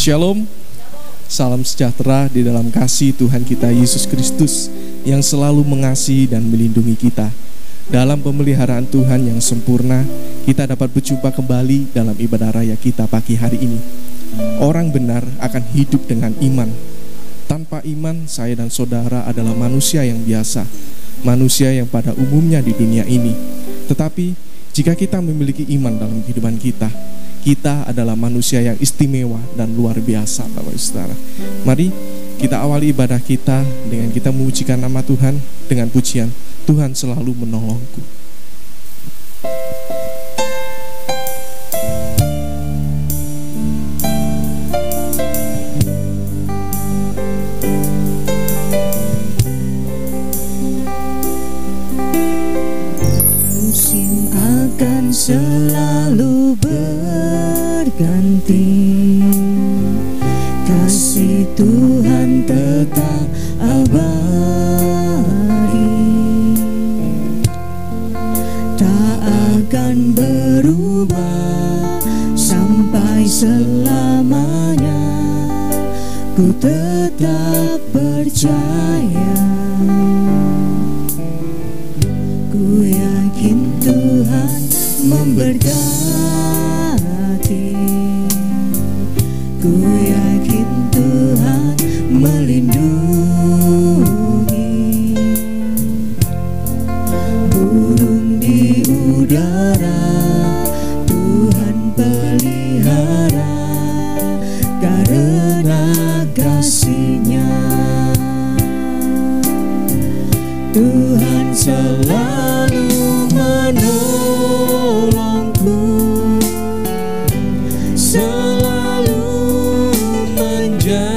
Shalom, salam sejahtera di dalam kasih Tuhan kita Yesus Kristus yang selalu mengasihi dan melindungi kita. Dalam pemeliharaan Tuhan yang sempurna, kita dapat berjumpa kembali dalam ibadah raya kita pagi hari ini. Orang benar akan hidup dengan iman. Tanpa iman, saya dan saudara adalah manusia yang biasa, manusia yang pada umumnya di dunia ini. Tetapi, jika kita memiliki iman dalam kehidupan kita adalah manusia yang istimewa dan luar biasa, Bapak Saudara. Mari kita awali ibadah kita dengan kita memujikan nama Tuhan dengan pujian, Tuhan selalu menolongku. Musim akan selalu berganti, kasih Tuhan tetap abadi, tak akan berubah sampai selamanya. Ku tetap percaya, ku yakin Tuhan memberkati, ku yakin Tuhan melindungi. Burung di udara Tuhan pelihara, karena kasih-Nya Tuhan selalu menolongku, selalu menjagaku.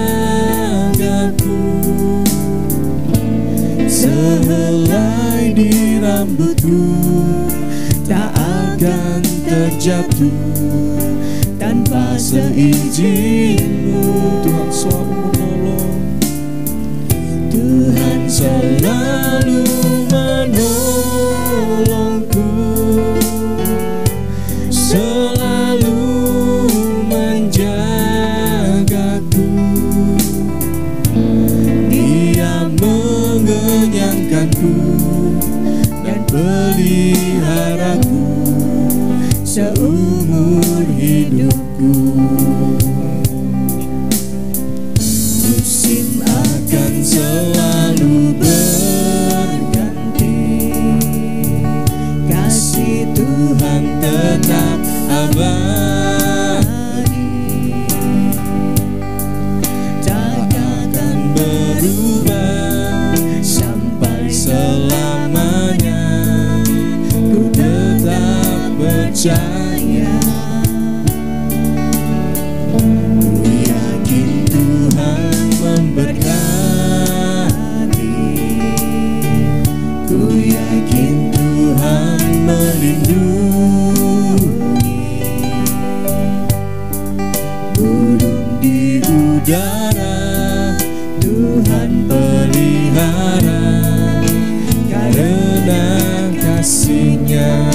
Sehelai di rambutku tak akan terjatuh tanpa seizin-Mu. Tuhan selalu menolong, Tuhan selalu menolongku, selalu menjagaku. Dia mengenyangkanku dan peliharaku seumur hidupku. Musim akan selalu berganti, kasih Tuhan tetap abadi, tak akan berubah sampai selamanya. Ku tetap percaya, ku yakin Tuhan memberkati, ku yakin Tuhan melindungi. Burung di udara Tuhan pelihara, karena kasih-Nya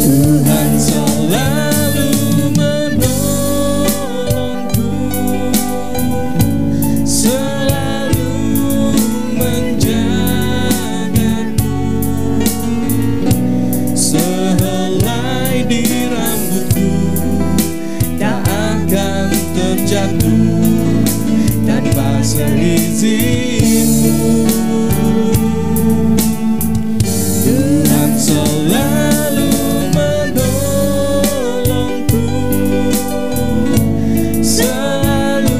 Tuhan selalu menolongku, selalu menjagaku. Sehelai di rambutku tak akan terjatuh tanpa seizin-Mu. Tuhan selalu menolongku, selalu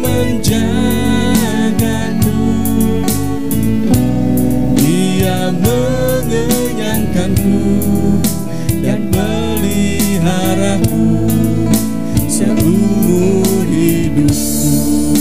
menjagaku. Dia mengenyangkanku dan peliharaku seumur hidupku.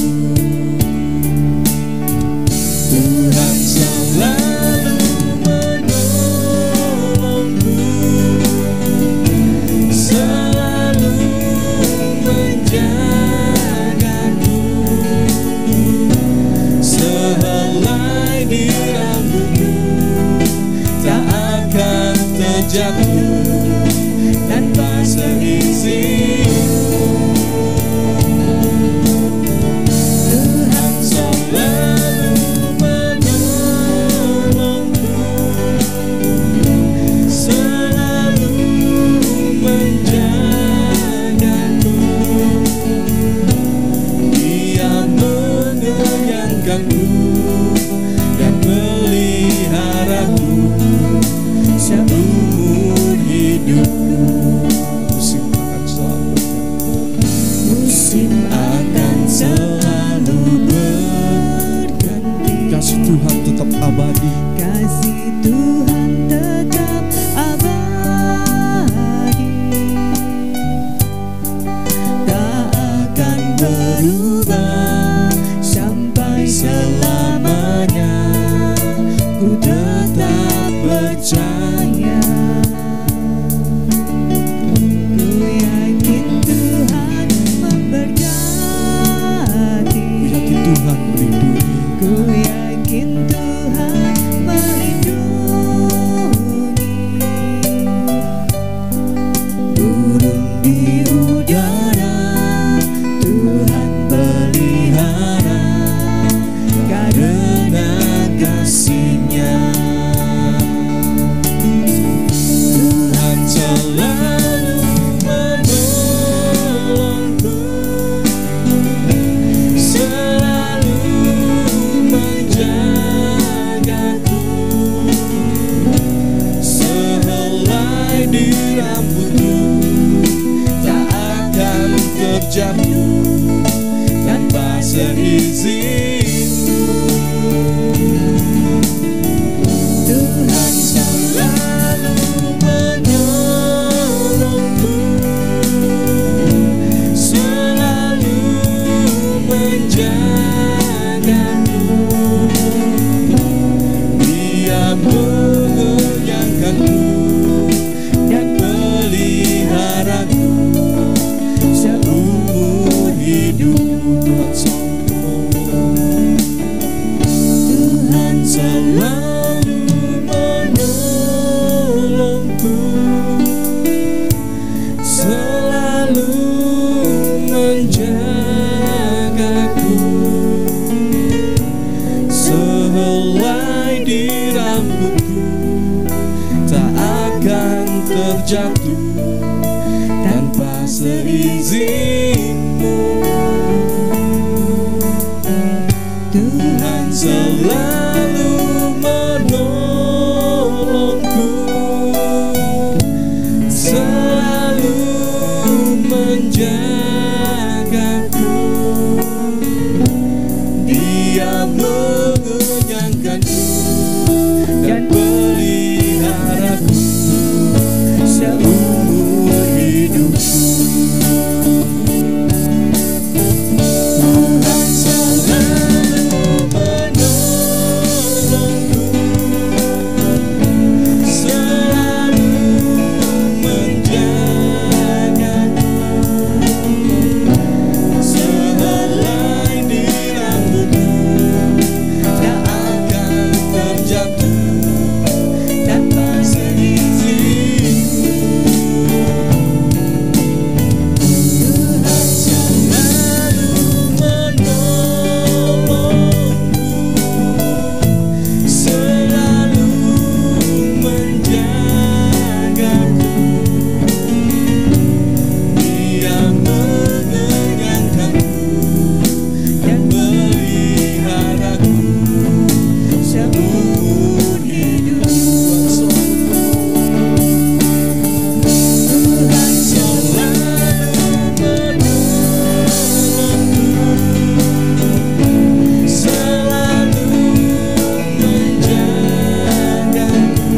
di udara Tuhan pelihara karena kasih-Nya. Tuhan selalu menolongku, selalu menjagaku, sehelai di rambutku tak akan terjatuh tanpa seizin-Mu. Tuhan selalu menolongku, selalu menjagaku, Dia mengenyangkanku dan peliharaku seumur hidupku. Tuhan selalu menolongku, selalu menjagaku, sehelai di rambutku tak akan terjatuh tanpa seizin-Mu. Tuhan selalu menolongku, selalu menjagaku, Dia mengenyangkanku dan peliharaku seumur hidupku. Tuhan selalu menolongku, selalu menjagaku, sehelai di rambutku tak akan terjatuh tanpa seizin-Mu. Tuhan selalu menolongku, selalu menjagaku, Dia mengenyangkanku dan peliharaku seumur hidup. Tuhan selalu menolongku, selalu menjagaku,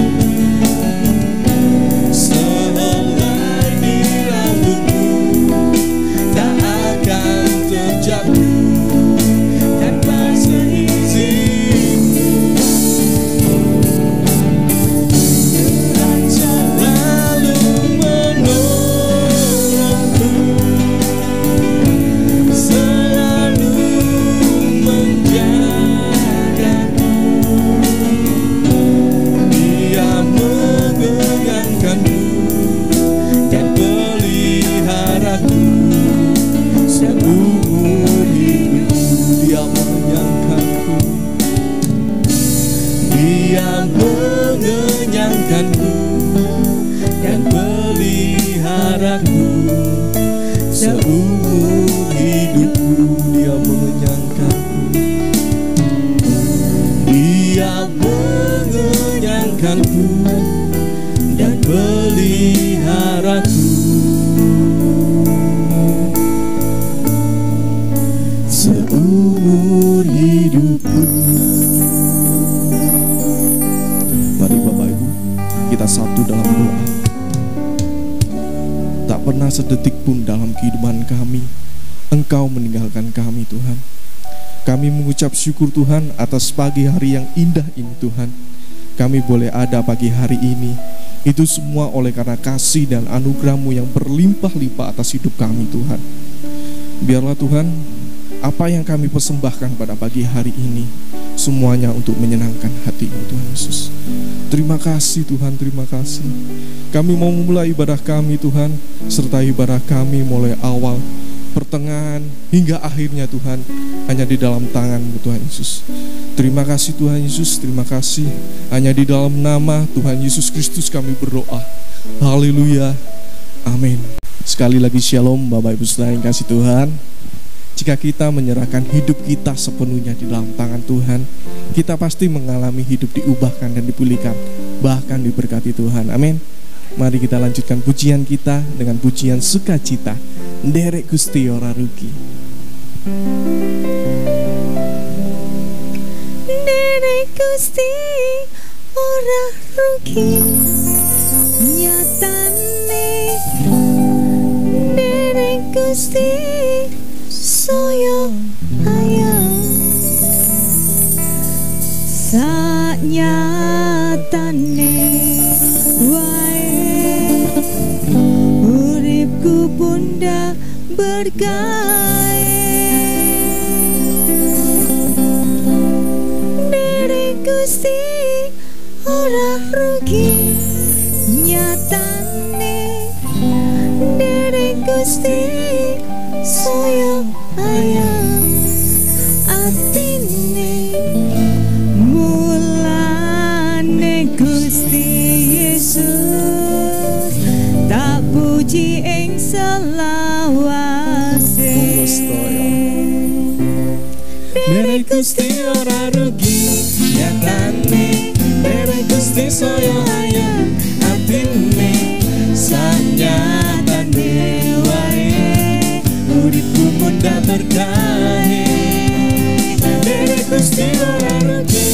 sehelai di rambutku tak akan terjatuh tanpa seizin-Mu. Tuhan selalu menolongku, selalu menjagaku, Dia mengenyangkanku dan peliharaku seumur hidup. Dia mengenyangkanku, Dia mengenyangkanku dan peliharaku seumur hidupku. Dia mengenyangkanku, Dia mengenyangkanku dan peliharaku seumur hidupku. Mari Bapak Ibu, kita satu dalam doa. Tak pernah sedetik pun dalam kehidupan kami Engkau meninggalkan kami, Tuhan. Kami mengucap syukur Tuhan atas pagi hari yang indah ini, Tuhan. Kami boleh ada pagi hari ini, itu semua oleh karena kasih dan anugerah-Mu yang berlimpah-limpah atas hidup kami, Tuhan. Biarlah Tuhan, Apa yang kami persembahkan pada pagi hari ini, semuanya untuk menyenangkan hati-Mu Tuhan Yesus. Terima kasih Tuhan, terima kasih. Kami mau memulai ibadah kami Tuhan, serta ibadah kami mulai awal, pertengahan, hingga akhirnya Tuhan, hanya di dalam tangan-Mu Tuhan Yesus. Terima kasih Tuhan Yesus, terima kasih. Hanya di dalam nama Tuhan Yesus Kristus kami berdoa. Haleluya, amin. Sekali lagi shalom Bapak Ibu Saudara yang kasih Tuhan. Jika kita menyerahkan hidup kita sepenuhnya di dalam tangan Tuhan, kita pasti mengalami hidup diubahkan dan dipulihkan, bahkan diberkati Tuhan. Amin. Mari kita lanjutkan pujian kita dengan pujian sukacita. Nderek Gusti ora rugi. Nderek Gusti ora rugi, nyatane nderek Gusti saya ayam, sanyatane wae uripku bunda bergawe. Nderek Gusti ora rugi, nyatane nderek Gusti saya ayam, atine mulane Gusti Yesus tak puji ing selawase. Nderek Gusti ora rugi, nyatane nderek Gusti saya ayam, atine sanyatane wae uripku muda berkahi. Nderek Gusti ora rugi,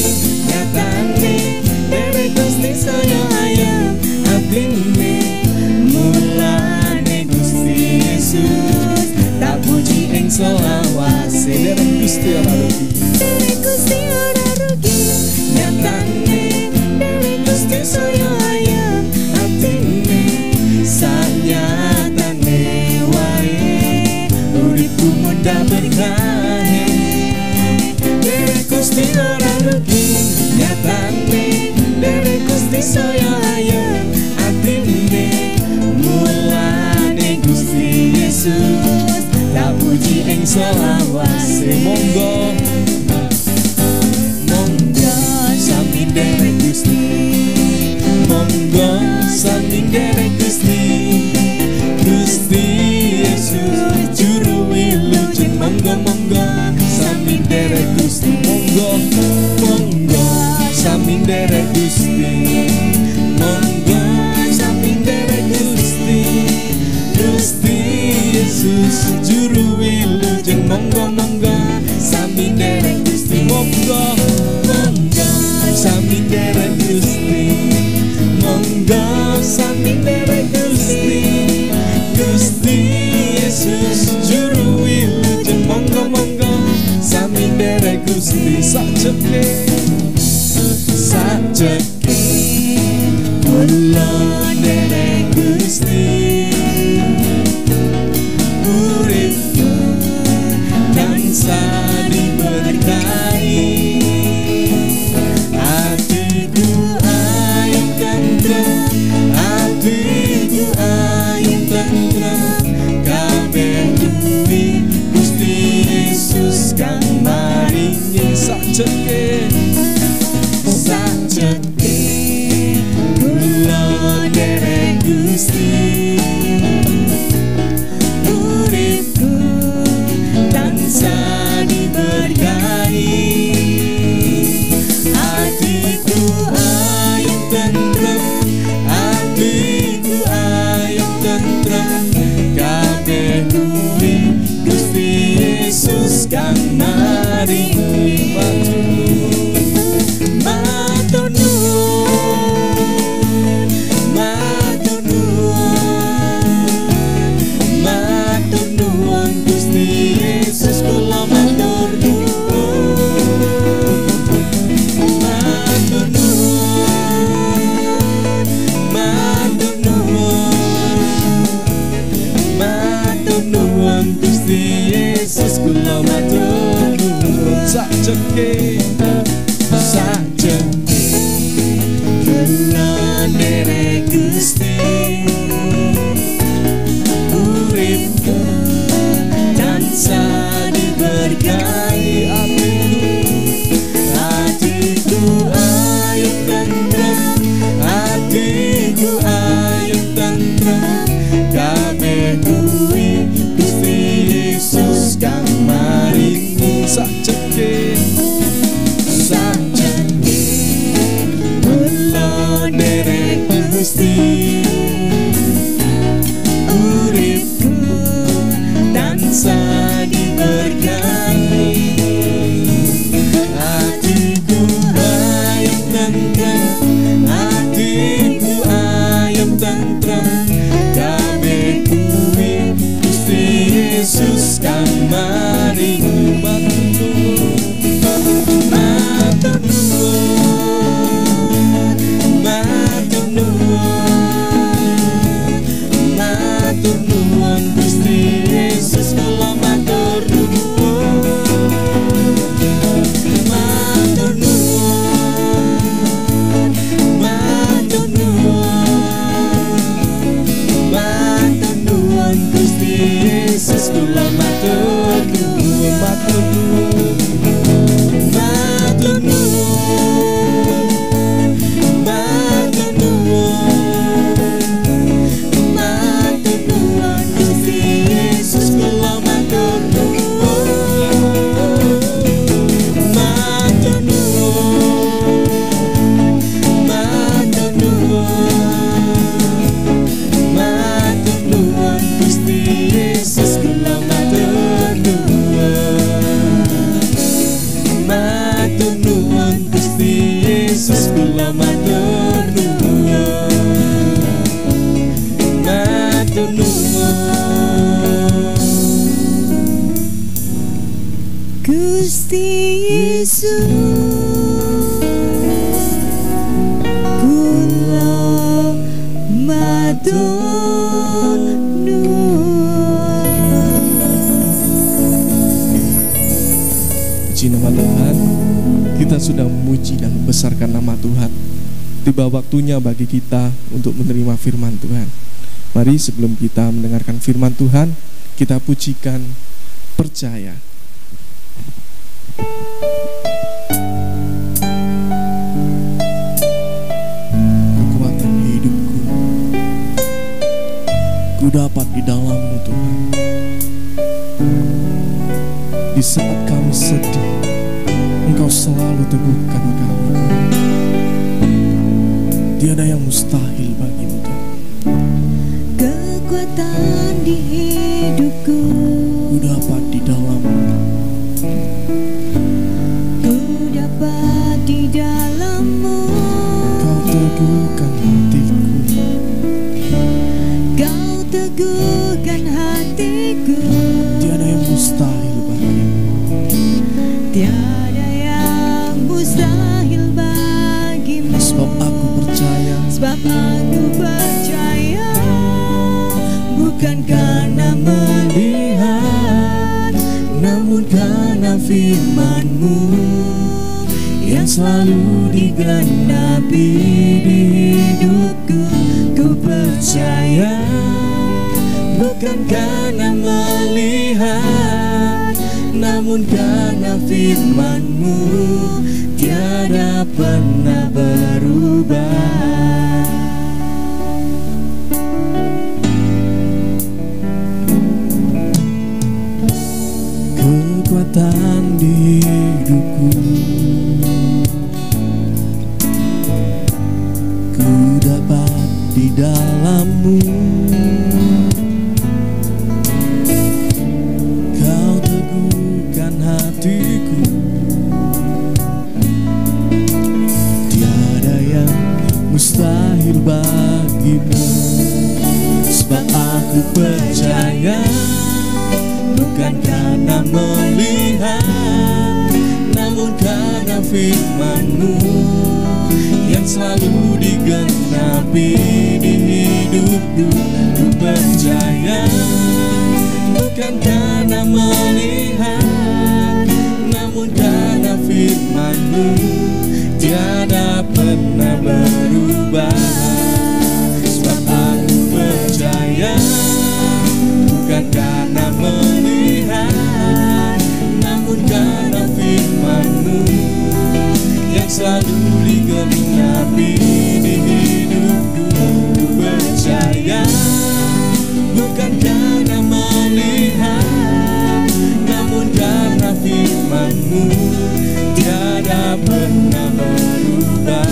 nyatane nderek Gusti saya ayam, atine mulane Gusti Yesus tak puji ing selawase. Nderek Gusti ora rugi, Nderek Gusti ora rugi, nyatane nderek Gusti saya ayam, atine sanyatane wae uripku muda berkahi. Nderek Gusti ora rugi, nyatane nderek Gusti saya ayam, atine mulane Gusti Yesus tak puji ing selawase. Monggo monggo sami nderek Gusti, monggo sami nderek Gusti, Gusti Yesus juru wilujeng. Monggo monggo sami nderek Gusti, monggo monggo sami nderek Gusti, monggo sami nderek Gusti, Gusti Yesus juru wilujeng. Monggo monggo sami nderek Gusti, monggo monggo sami nderek Gusti, monggo sami nderek Gusti, Gusti Yesus juru wilujeng. Monggo monggo sami nderek Gusti. Sajeke sajeke kula nderek Gusti, uripku tansah diberkahi, hatiku ayem tentrem, hatiku ayem tentrem, kabeh duwi Gusti Yesus kang maringi. Sajeke sajeke kula nderek Gusti, uripku tansah diberkahi, hatiku ayem tentrem, hatiku ayem tentrem, kabeh duwi Gusti Yesus kang maringi. Matur nuwun, matur nuwun, matur nuwun Gusti Yesus, kula matur nuwun, matur nuwun, matur nuwun, matur nuwun Gusti Yesus, kula matur Sajeke kula derek Gusti uripku tansah diberkahi hatiku ayem tentrem hatiku ayem tentrem kabeh kuwi Gusti Yesus kang maringi Sajeke kula derek Gusti uripku tansah diberkahi hatiku ayem tentrem hatiku ayem tentrem kabeh kuwi Gusti Yesus kang maringi matur nuwun Gusti Yesus kula matur nuwun matur nuwun matur nuwun Gusti Yesus kula matur nuwun matur nuwun matur nuwun matur nuwun Gusti Yesus kula matur nuwun matur nuwun matur nuwun Gusti Yesus kula matur nuwun matur nuwun Gusti Yesus kula matur nuwun matur nuwun Gusti Yesus kula matur nuwun. Puji nama Tuhan. Kita sudah memuji dan membesarkan nama Tuhan. Tiba waktunya bagi kita untuk menerima firman Tuhan. Mari sebelum kita mendengarkan firman Tuhan, kita pujikan percaya. Kekuatan hidupku ku dapat di dalam-Mu Tuhan. Di saat kami sedih, Engkau selalu teguhkan kami. Tiada yang mustahil bagimu Tuhan. Kekuatan di hidupku Ku dapat di dalam-Mu. ku dapat di dalam-Mu. Kau teguhkan hatiku. Kau teguhkan hatiku. Tiada yang mustahil bagimu. Tiada yang mustahil bagimu. Sebab aku percaya. Sebab aku percaya bukan karena melihat, namun karena firman-Mu yang selalu digenapi di hidupku. Ku percaya bukan karena melihat, namun karena firman-Mu tiada pernah berubah. Kekuatan di hidupku ku dapat di dalam-Mu. Kau teguhkan hatiku. Tiada yang mustahil bagimu. Sebab aku percaya bukan karena melihat, namun karena firman-Mu yang selalu digenapi di hidupku. Ku percaya bukan karena melihat, namun karena firman-Mu tiada pernah berubah. Sebab aku percaya, bukan karena melihat, namun karena firman-Mu yang selalu digenapi di hidupku. Ku percaya, bukan karena melihat, namun karena firman-Mu tiada pernah berubah.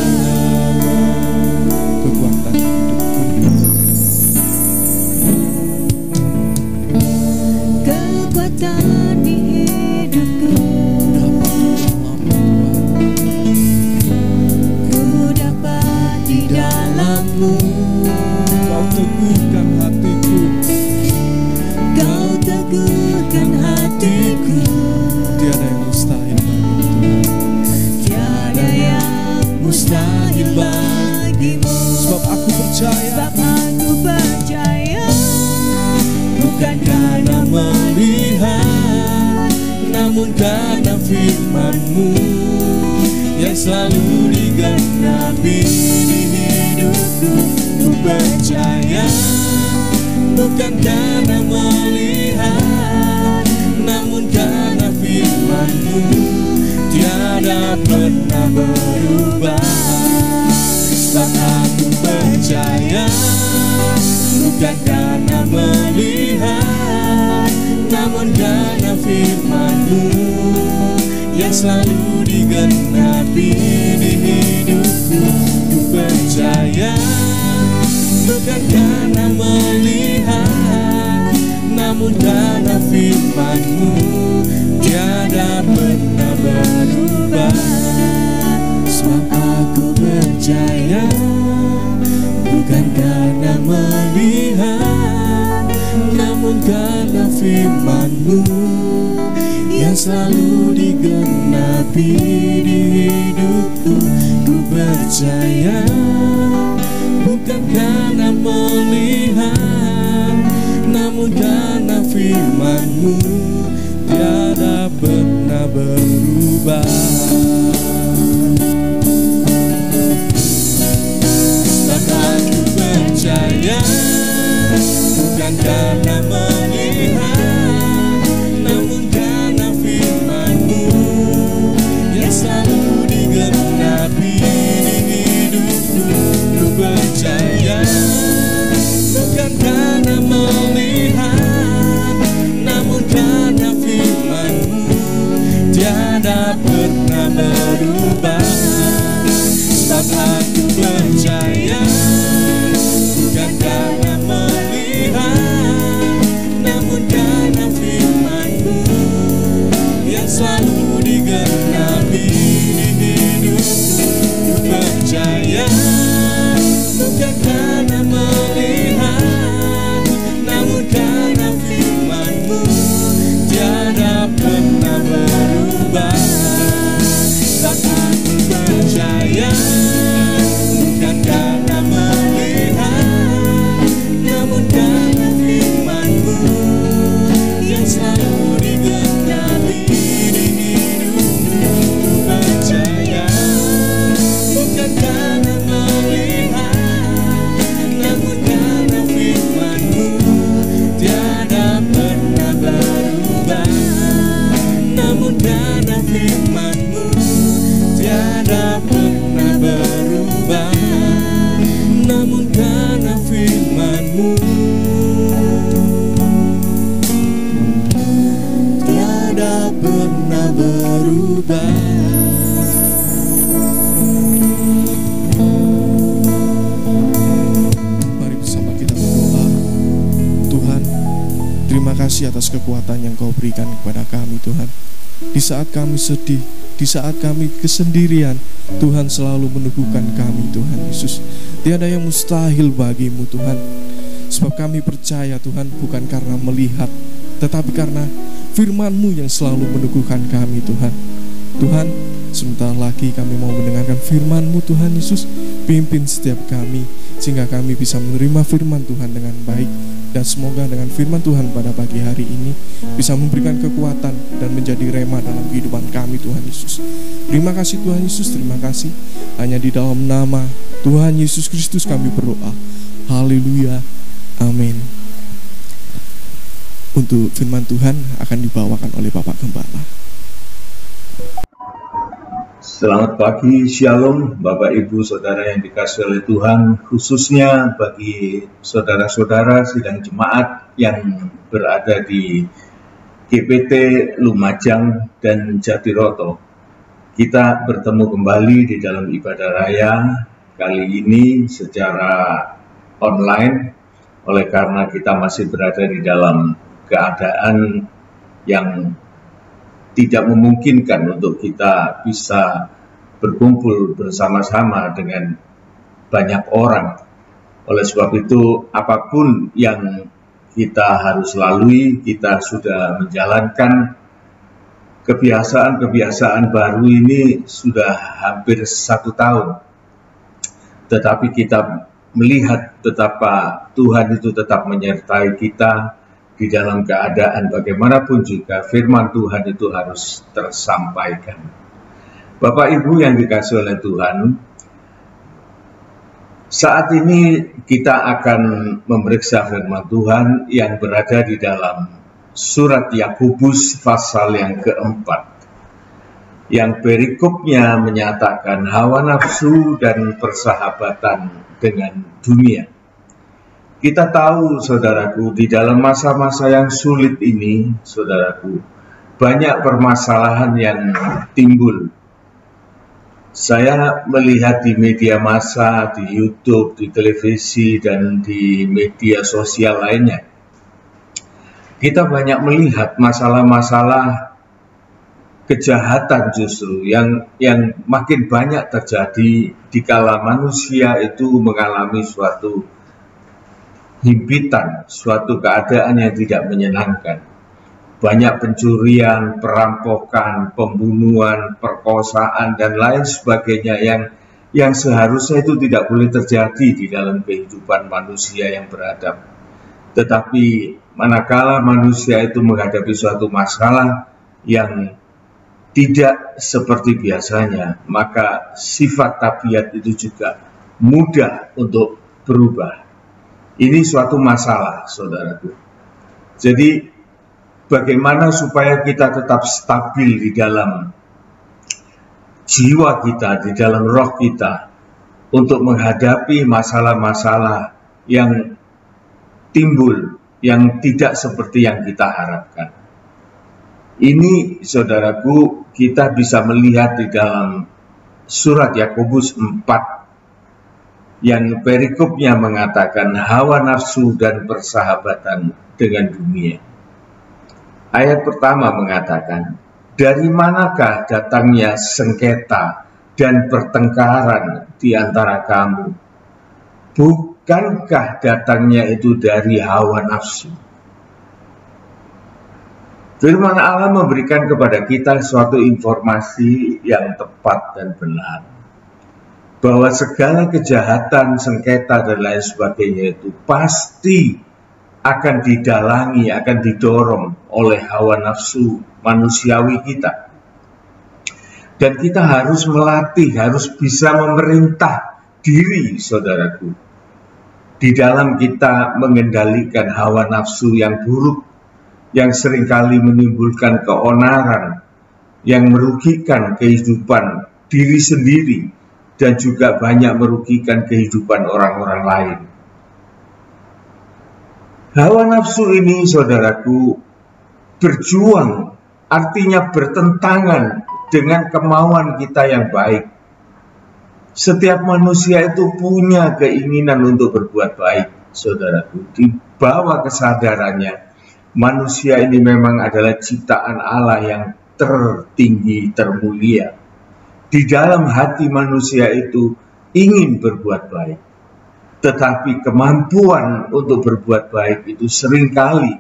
Kekuatan hidupku, kekuatan di hidupku, ku dapat di dalam-Mu. Kau teguhkan hatiku, Kau teguhkan hatiku. tiada yang mustahil bagimu Tuhan. Tiada yang mustahil bagimu. Sebab aku percaya, Sebab aku percaya, bukan karena melihat, namun karena firman-Mu yang selalu digenapi di hidupku. Ku percaya, bukan karena melihat, namun karena firman-Mu tiada pernah berubah. Sebab aku percaya, bukan karena melihat, namun karena firman-Mu yang selalu digenapi di hidupku. Ku percaya, bukan karena melihat, namun karena firman-Mu tiada pernah berubah. Sebab aku percaya, bukan karena melihat, namun karena firman-Mu yang selalu digenapi di hidupku. Ku percaya, bukan karena melihat, namun karena firman-Mu tiada pernah berubah. Sebab aku percaya, bukan karena melihat, namun karena firman-Mu yang selalu digenapi di hidupku. Ku percaya, bukan karena melihat, namun karena firman-Mu tiada pernah berubah. Sebab aku percaya, bukan karena melihat, namun karena firman-Mu yang selalu digenapi di hidupku. Ku percaya, bukan karena melihat, namun karena firman-Mu tiada pernah berubah. Sebab aku percaya, bukan karena melihat, namun karena firman-Mu yang selalu digenapi di hidupku. Ku percaya, bukan karena melihat, namun karena firman-Mu tiada pernah berubah. Namun karena firman-Mu tiada pernah berubah. Namun karena firman-Mu tiada pernah berubah. Mari bersama kita berdoa. Tuhan, terima kasih atas kekuatan yang Kau berikan kepada kami Tuhan. Di saat kami sedih, di saat kami kesendirian, Tuhan selalu meneguhkan kami Tuhan Yesus. Tiada yang mustahil bagimu Tuhan. Sebab kami percaya Tuhan, bukan karena melihat, tetapi karena firman-Mu yang selalu meneguhkan kami Tuhan. Tuhan, sebentar lagi kami mau mendengarkan firman-Mu Tuhan Yesus. Pimpin setiap kami sehingga kami bisa menerima firman Tuhan dengan baik. Dan semoga dengan firman Tuhan pada pagi hari ini bisa memberikan kekuatan dan menjadi rema dalam kehidupan kami, Tuhan Yesus. Terima kasih Tuhan Yesus, terima kasih. Hanya di dalam nama Tuhan Yesus Kristus kami berdoa. Haleluya, amin. Untuk firman Tuhan akan dibawakan oleh Bapak Gembala. Selamat pagi, Shalom Bapak Ibu Saudara yang dikasihi oleh Tuhan, khususnya bagi saudara-saudara sidang jemaat yang berada di GPT Lumajang dan Jatiroto. Kita bertemu kembali di dalam ibadah raya, kali ini secara online, oleh karena kita masih berada di dalam keadaan yang tidak memungkinkan untuk kita bisa berkumpul bersama-sama dengan banyak orang. Oleh sebab itu, apapun yang kita harus lalui, kita sudah menjalankan kebiasaan-kebiasaan baru ini sudah hampir 1 tahun. Tetapi kita melihat betapa Tuhan itu tetap menyertai kita, di dalam keadaan bagaimanapun juga firman Tuhan itu harus tersampaikan. Bapak Ibu yang dikasihi oleh Tuhan, saat ini kita akan memeriksa firman Tuhan yang berada di dalam surat Yakobus pasal yang keempat, yang perikopnya menyatakan hawa nafsu dan persahabatan dengan dunia. Kita tahu, saudaraku, di dalam masa-masa yang sulit ini, saudaraku, banyak permasalahan yang timbul. Saya melihat di media massa, di YouTube, di televisi, dan di media sosial lainnya. Kita banyak melihat masalah-masalah kejahatan justru yang makin banyak terjadi dikala manusia itu mengalami suatu himpitan, suatu keadaan yang tidak menyenangkan. Banyak pencurian, perampokan, pembunuhan, perkosaan, dan lain sebagainya yang seharusnya itu tidak boleh terjadi di dalam kehidupan manusia yang beradab. Tetapi manakala manusia itu menghadapi suatu masalah yang tidak seperti biasanya, maka sifat tabiat itu juga mudah untuk berubah. Ini suatu masalah, saudaraku. Jadi, bagaimana supaya kita tetap stabil di dalam jiwa kita, di dalam roh kita, untuk menghadapi masalah-masalah yang timbul, yang tidak seperti yang kita harapkan. Ini, saudaraku, kita bisa melihat di dalam surat Yakobus 4, yang perikopnya mengatakan hawa nafsu dan persahabatan dengan dunia. Ayat pertama mengatakan, dari manakah datangnya sengketa dan pertengkaran di antara kamu? Bukankah datangnya itu dari hawa nafsu? Firman Allah memberikan kepada kita suatu informasi yang tepat dan benar, bahwa segala kejahatan, sengketa, dan lain sebagainya itu pasti akan didalangi, akan didorong oleh hawa nafsu manusiawi kita. Dan kita harus melatih, harus bisa memerintah diri, saudaraku, di dalam kita mengendalikan hawa nafsu yang buruk, yang seringkali menimbulkan keonaran, yang merugikan kehidupan diri sendiri, dan juga banyak merugikan kehidupan orang-orang lain. Hawa nafsu ini, saudaraku, berjuang, artinya bertentangan dengan kemauan kita yang baik. Setiap manusia itu punya keinginan untuk berbuat baik, saudaraku. Di bawah kesadarannya, manusia ini memang adalah ciptaan Allah yang tertinggi, termulia. Di dalam hati manusia itu ingin berbuat baik. Tetapi kemampuan untuk berbuat baik itu seringkali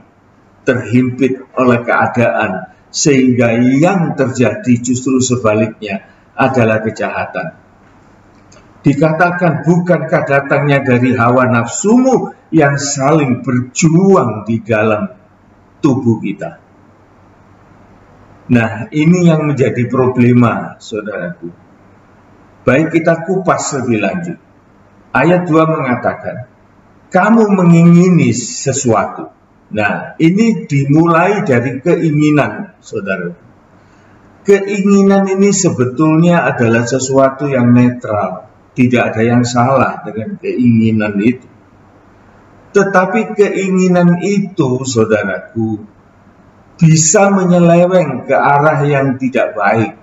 terhimpit oleh keadaan, sehingga yang terjadi justru sebaliknya adalah kejahatan. Dikatakan, bukankah datangnya dari hawa nafsumu yang saling berjuang di dalam tubuh kita? Nah, ini yang menjadi problema, saudaraku. Baik, kita kupas lebih lanjut. Ayat 2 mengatakan, kamu mengingini sesuatu. Nah, ini dimulai dari keinginan, saudara. Keinginan ini sebetulnya adalah sesuatu yang netral. Tidak ada yang salah dengan keinginan itu. Tetapi keinginan itu, saudaraku, bisa menyeleweng ke arah yang tidak baik.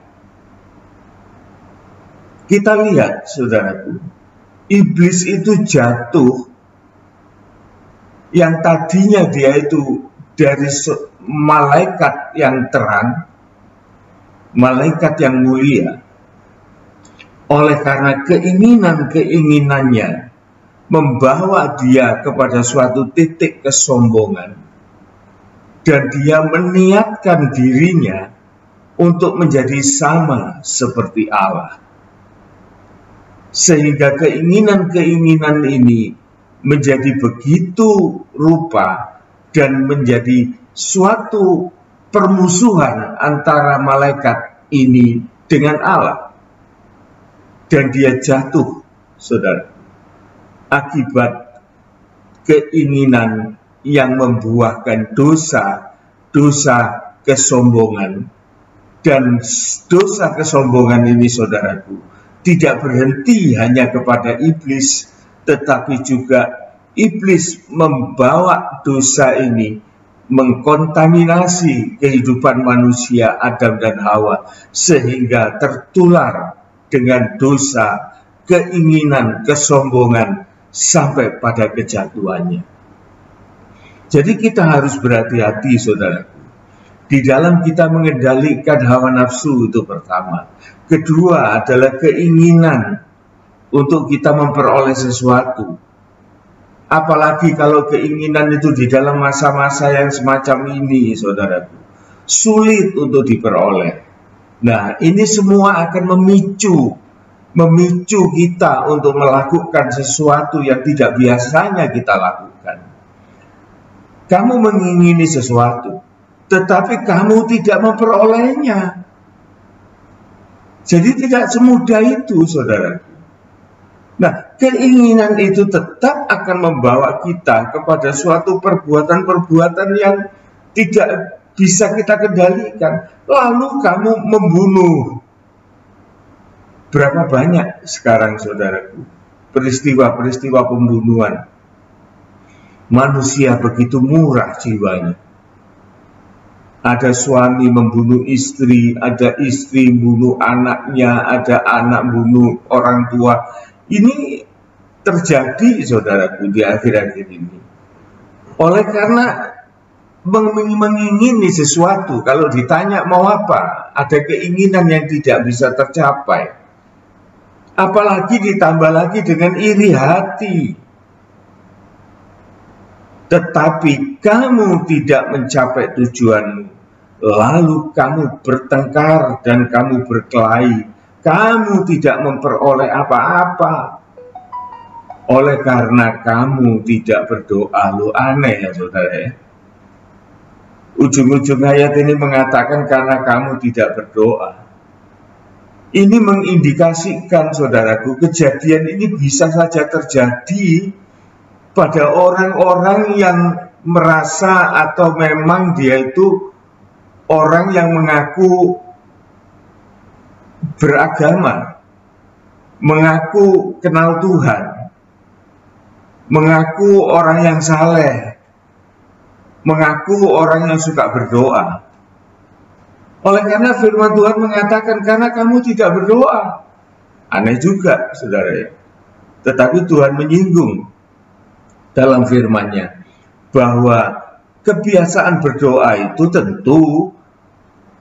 Kita lihat, saudaraku, iblis itu jatuh, yang tadinya dia itu dari malaikat yang terang, malaikat yang mulia. Oleh karena keinginannya membawa dia kepada suatu titik kesombongan, dan dia meniatkan dirinya untuk menjadi sama seperti Allah. Sehingga keinginan-keinginan ini menjadi begitu rupa dan menjadi suatu permusuhan antara malaikat ini dengan Allah. Dan dia jatuh, saudara, akibat keinginan yang membuahkan dosa kesombongan. Dan dosa kesombongan ini, saudaraku, tidak berhenti hanya kepada iblis, tetapi juga iblis membawa dosa ini mengkontaminasi kehidupan manusia Adam dan Hawa, sehingga tertular dengan dosa, keinginan, kesombongan sampai pada kejatuhannya. Jadi kita harus berhati-hati, saudara. Di dalam kita mengendalikan hawa nafsu itu pertama. Kedua adalah keinginan untuk kita memperoleh sesuatu. Apalagi kalau keinginan itu di dalam masa-masa yang semacam ini, saudaraku, sulit untuk diperoleh. Nah, ini semua akan memicu kita untuk melakukan sesuatu yang tidak biasanya kita lakukan. Kamu mengingini sesuatu, tetapi kamu tidak memperolehnya. Jadi tidak semudah itu, saudaraku. Nah, keinginan itu tetap akan membawa kita kepada suatu perbuatan-perbuatan yang tidak bisa kita kendalikan. Lalu kamu membunuh. Berapa banyak sekarang, saudaraku, peristiwa-peristiwa pembunuhan. Manusia begitu murah jiwanya. Ada suami membunuh istri, ada istri membunuh anaknya, ada anak membunuh orang tua. Ini terjadi, saudaraku, di akhir-akhir ini. Oleh karena mengingini sesuatu, kalau ditanya mau apa, ada keinginan yang tidak bisa tercapai. Apalagi ditambah lagi dengan iri hati. Tetapi kamu tidak mencapai tujuanmu, lalu kamu bertengkar dan kamu berkelahi. Kamu tidak memperoleh apa-apa. Oleh karena kamu tidak berdoa. Lu aneh ya, saudara ya. Ujung-ujung ayat ini mengatakan karena kamu tidak berdoa. Ini mengindikasikan, saudaraku, kejadian ini bisa saja terjadi pada orang-orang yang merasa atau memang dia itu orang yang mengaku beragama, mengaku kenal Tuhan, mengaku orang yang saleh, mengaku orang yang suka berdoa. Oleh karena firman Tuhan mengatakan karena kamu tidak berdoa. Aneh juga, saudara ya. Tetapi Tuhan menyinggung dalam firman-Nya bahwa kebiasaan berdoa itu tentu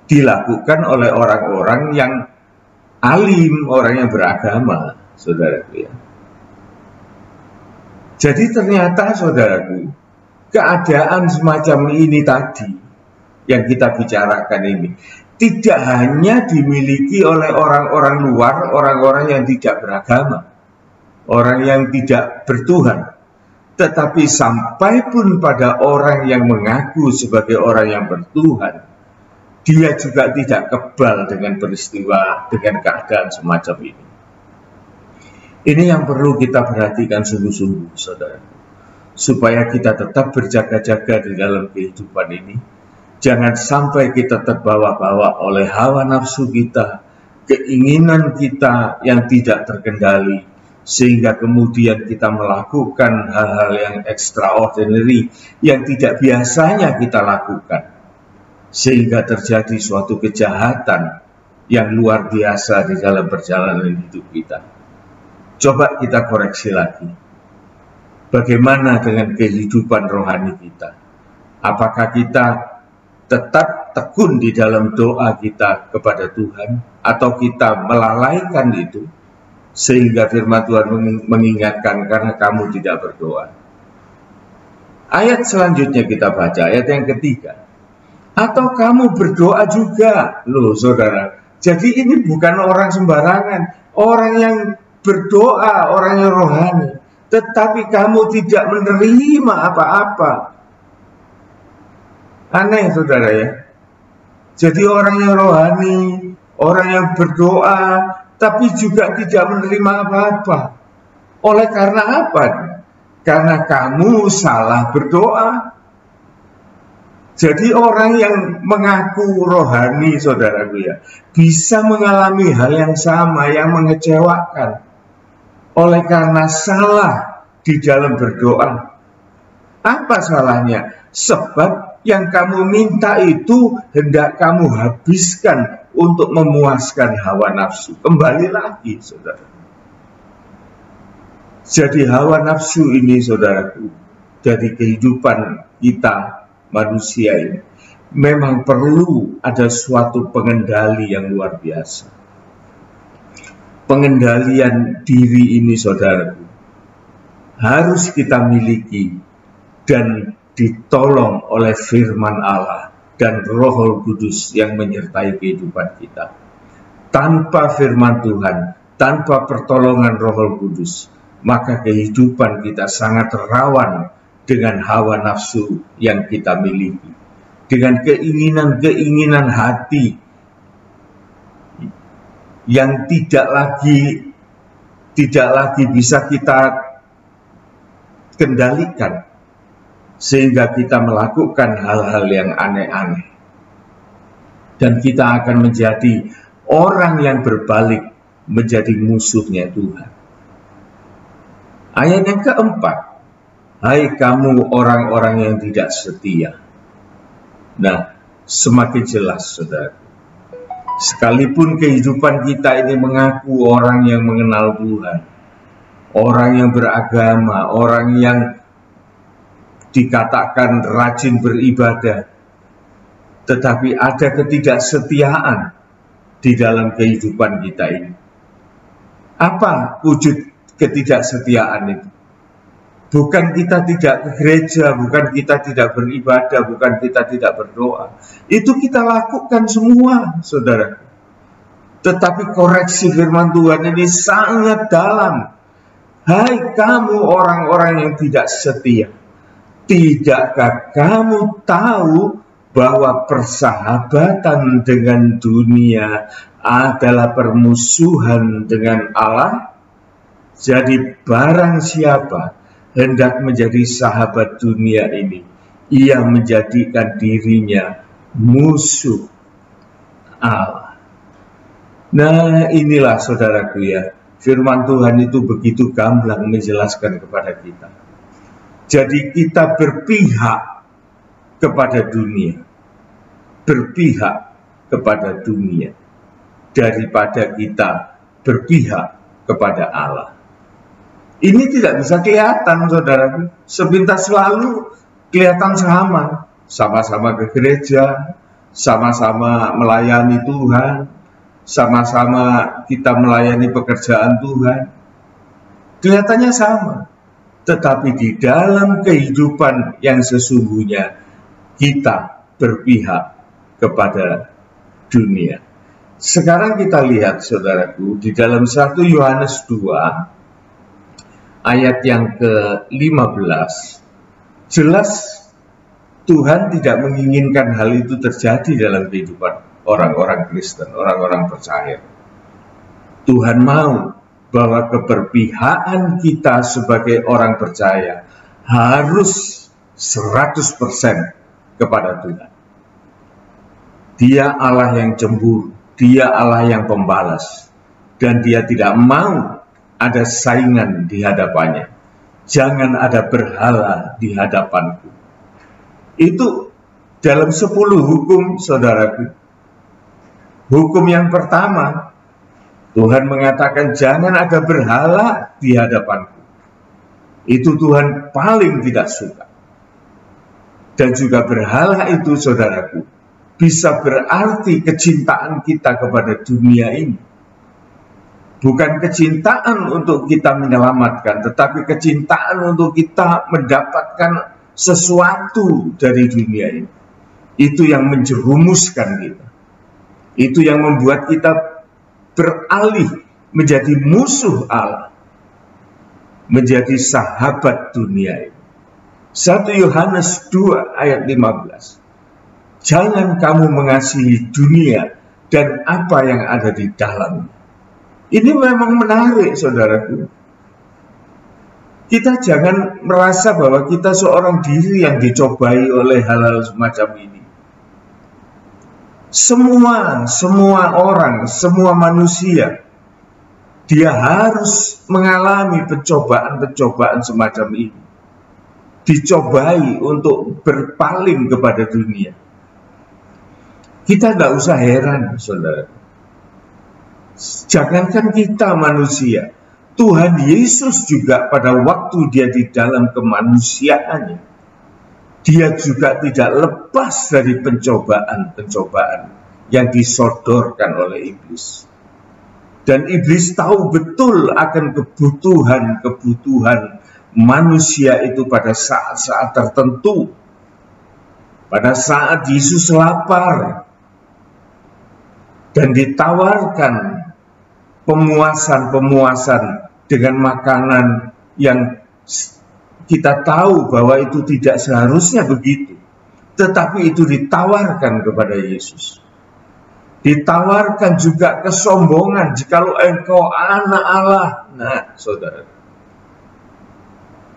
dilakukan oleh orang-orang yang alim, orang yang beragama, saudaraku ya. Jadi ternyata, saudaraku, keadaan semacam ini tadi yang kita bicarakan ini tidak hanya dimiliki oleh orang-orang luar, orang-orang yang tidak beragama, orang yang tidak bertuhan. Tetapi sampai pun pada orang yang mengaku sebagai orang yang bertuhan, dia juga tidak kebal dengan peristiwa, dengan keadaan semacam ini. Ini yang perlu kita perhatikan sungguh-sungguh, saudara, supaya kita tetap berjaga-jaga di dalam kehidupan ini. Jangan sampai kita terbawa-bawa oleh hawa nafsu kita, keinginan kita yang tidak terkendali, sehingga kemudian kita melakukan hal-hal yang extraordinary yang tidak biasanya kita lakukan, sehingga terjadi suatu kejahatan yang luar biasa di dalam perjalanan hidup kita. Coba kita koreksi lagi. Bagaimana dengan kehidupan rohani kita? Apakah kita tetap tekun di dalam doa kita kepada Tuhan, atau kita melalaikan itu, sehingga firman Tuhan mengingatkan karena kamu tidak berdoa? Ayat selanjutnya kita baca, ayat yang ketiga. Atau kamu berdoa juga, loh saudara. Jadi ini bukan orang sembarangan, orang yang berdoa, orang yang rohani, tetapi kamu tidak menerima apa-apa. Aneh saudara ya. Jadi orang yang rohani, orang yang berdoa, tapi juga tidak menerima apa-apa. Oleh karena apa? Karena kamu salah berdoa. Jadi orang yang mengaku rohani, saudaraku ya, bisa mengalami hal yang sama, yang mengecewakan. Oleh karena salah di dalam berdoa. Apa salahnya? Sebab yang kamu minta itu hendak kamu habiskan untuk memuaskan hawa nafsu. Kembali lagi, saudara. Jadi hawa nafsu ini, saudaraku, dari kehidupan kita manusia ini, memang perlu ada suatu pengendali yang luar biasa. Pengendalian diri ini, saudaraku, harus kita miliki dan ditolong oleh firman Allah dan Roh Kudus yang menyertai kehidupan kita. Tanpa firman Tuhan, tanpa pertolongan Roh Kudus, maka kehidupan kita sangat rawan dengan hawa nafsu yang kita miliki, dengan keinginan-keinginan hati yang tidak lagi bisa kita kendalikan, sehingga kita melakukan hal-hal yang aneh-aneh, dan kita akan menjadi orang yang berbalik menjadi musuhnya Tuhan. Ayat yang keempat, hai kamu orang-orang yang tidak setia. Nah, semakin jelas, saudara. Sekalipun kehidupan kita ini mengaku orang yang mengenal Tuhan, orang yang beragama, orang yang dikatakan rajin beribadah, tetapi ada ketidaksetiaan di dalam kehidupan kita ini. Apa wujud ketidaksetiaan itu? Bukan kita tidak ke gereja, bukan kita tidak beribadah, bukan kita tidak berdoa. Itu kita lakukan semua, saudara. Tetapi koreksi firman Tuhan ini sangat dalam. Hai kamu orang-orang yang tidak setia, tidakkah kamu tahu bahwa persahabatan dengan dunia adalah permusuhan dengan Allah? Jadi barang siapa hendak menjadi sahabat dunia ini, ia menjadikan dirinya musuh Allah. Nah, inilah saudaraku ya, firman Tuhan itu begitu gamblang menjelaskan kepada kita. Jadi kita berpihak kepada dunia, berpihak kepada dunia, daripada kita berpihak kepada Allah. Ini tidak bisa kelihatan, saudara. Sepintas lalu kelihatan sama-sama ke gereja, sama-sama melayani Tuhan, sama-sama kita melayani pekerjaan Tuhan. Kelihatannya sama, tetapi di dalam kehidupan yang sesungguhnya kita berpihak kepada dunia. Sekarang kita lihat, saudaraku, di dalam 1 Yohanes 2 ayat yang ke-15, jelas Tuhan tidak menginginkan hal itu terjadi dalam kehidupan orang-orang Kristen, orang-orang percaya. Tuhan mau bahwa keberpihakan kita sebagai orang percaya harus 100% kepada Tuhan. Dia Allah yang cemburu, Dia Allah yang pembalas, dan Dia tidak mau ada saingan di hadapannya. Jangan ada berhala di hadapanku. Itu dalam 10 hukum, saudaraku. Hukum yang pertama, Tuhan mengatakan jangan ada berhala di hadapanku. Itu Tuhan paling tidak suka. Dan juga berhala itu, saudaraku, bisa berarti kecintaan kita kepada dunia ini. Bukan kecintaan untuk kita menyelamatkan, tetapi kecintaan untuk kita mendapatkan sesuatu dari dunia ini. Itu yang menjerumuskan kita. Itu yang membuat kita beralih menjadi musuh Allah, menjadi sahabat dunia ini. 1 Yohanes 2 ayat 15. Jangan kamu mengasihi dunia dan apa yang ada di dalamnya. Ini memang menarik, saudaraku. Kita jangan merasa bahwa kita seorang diri yang dicobai oleh hal-hal semacam ini. Semua orang, semua manusia, dia harus mengalami pencobaan-pencobaan semacam ini. Dicobai untuk berpaling kepada dunia. Kita nggak usah heran, saudara. Jangankan kita manusia, Tuhan Yesus juga pada waktu Dia di dalam kemanusiaannya, Dia juga tidak lepas dari pencobaan-pencobaan yang disodorkan oleh iblis. Dan iblis tahu betul akan kebutuhan manusia itu pada saat-saat tertentu. Pada saat Yesus lapar dan ditawarkan pemuasan dengan makanan yang kita tahu bahwa itu tidak seharusnya begitu, tetapi itu ditawarkan kepada Yesus. Ditawarkan juga kesombongan, jikalau engkau anak Allah. Nah, saudara,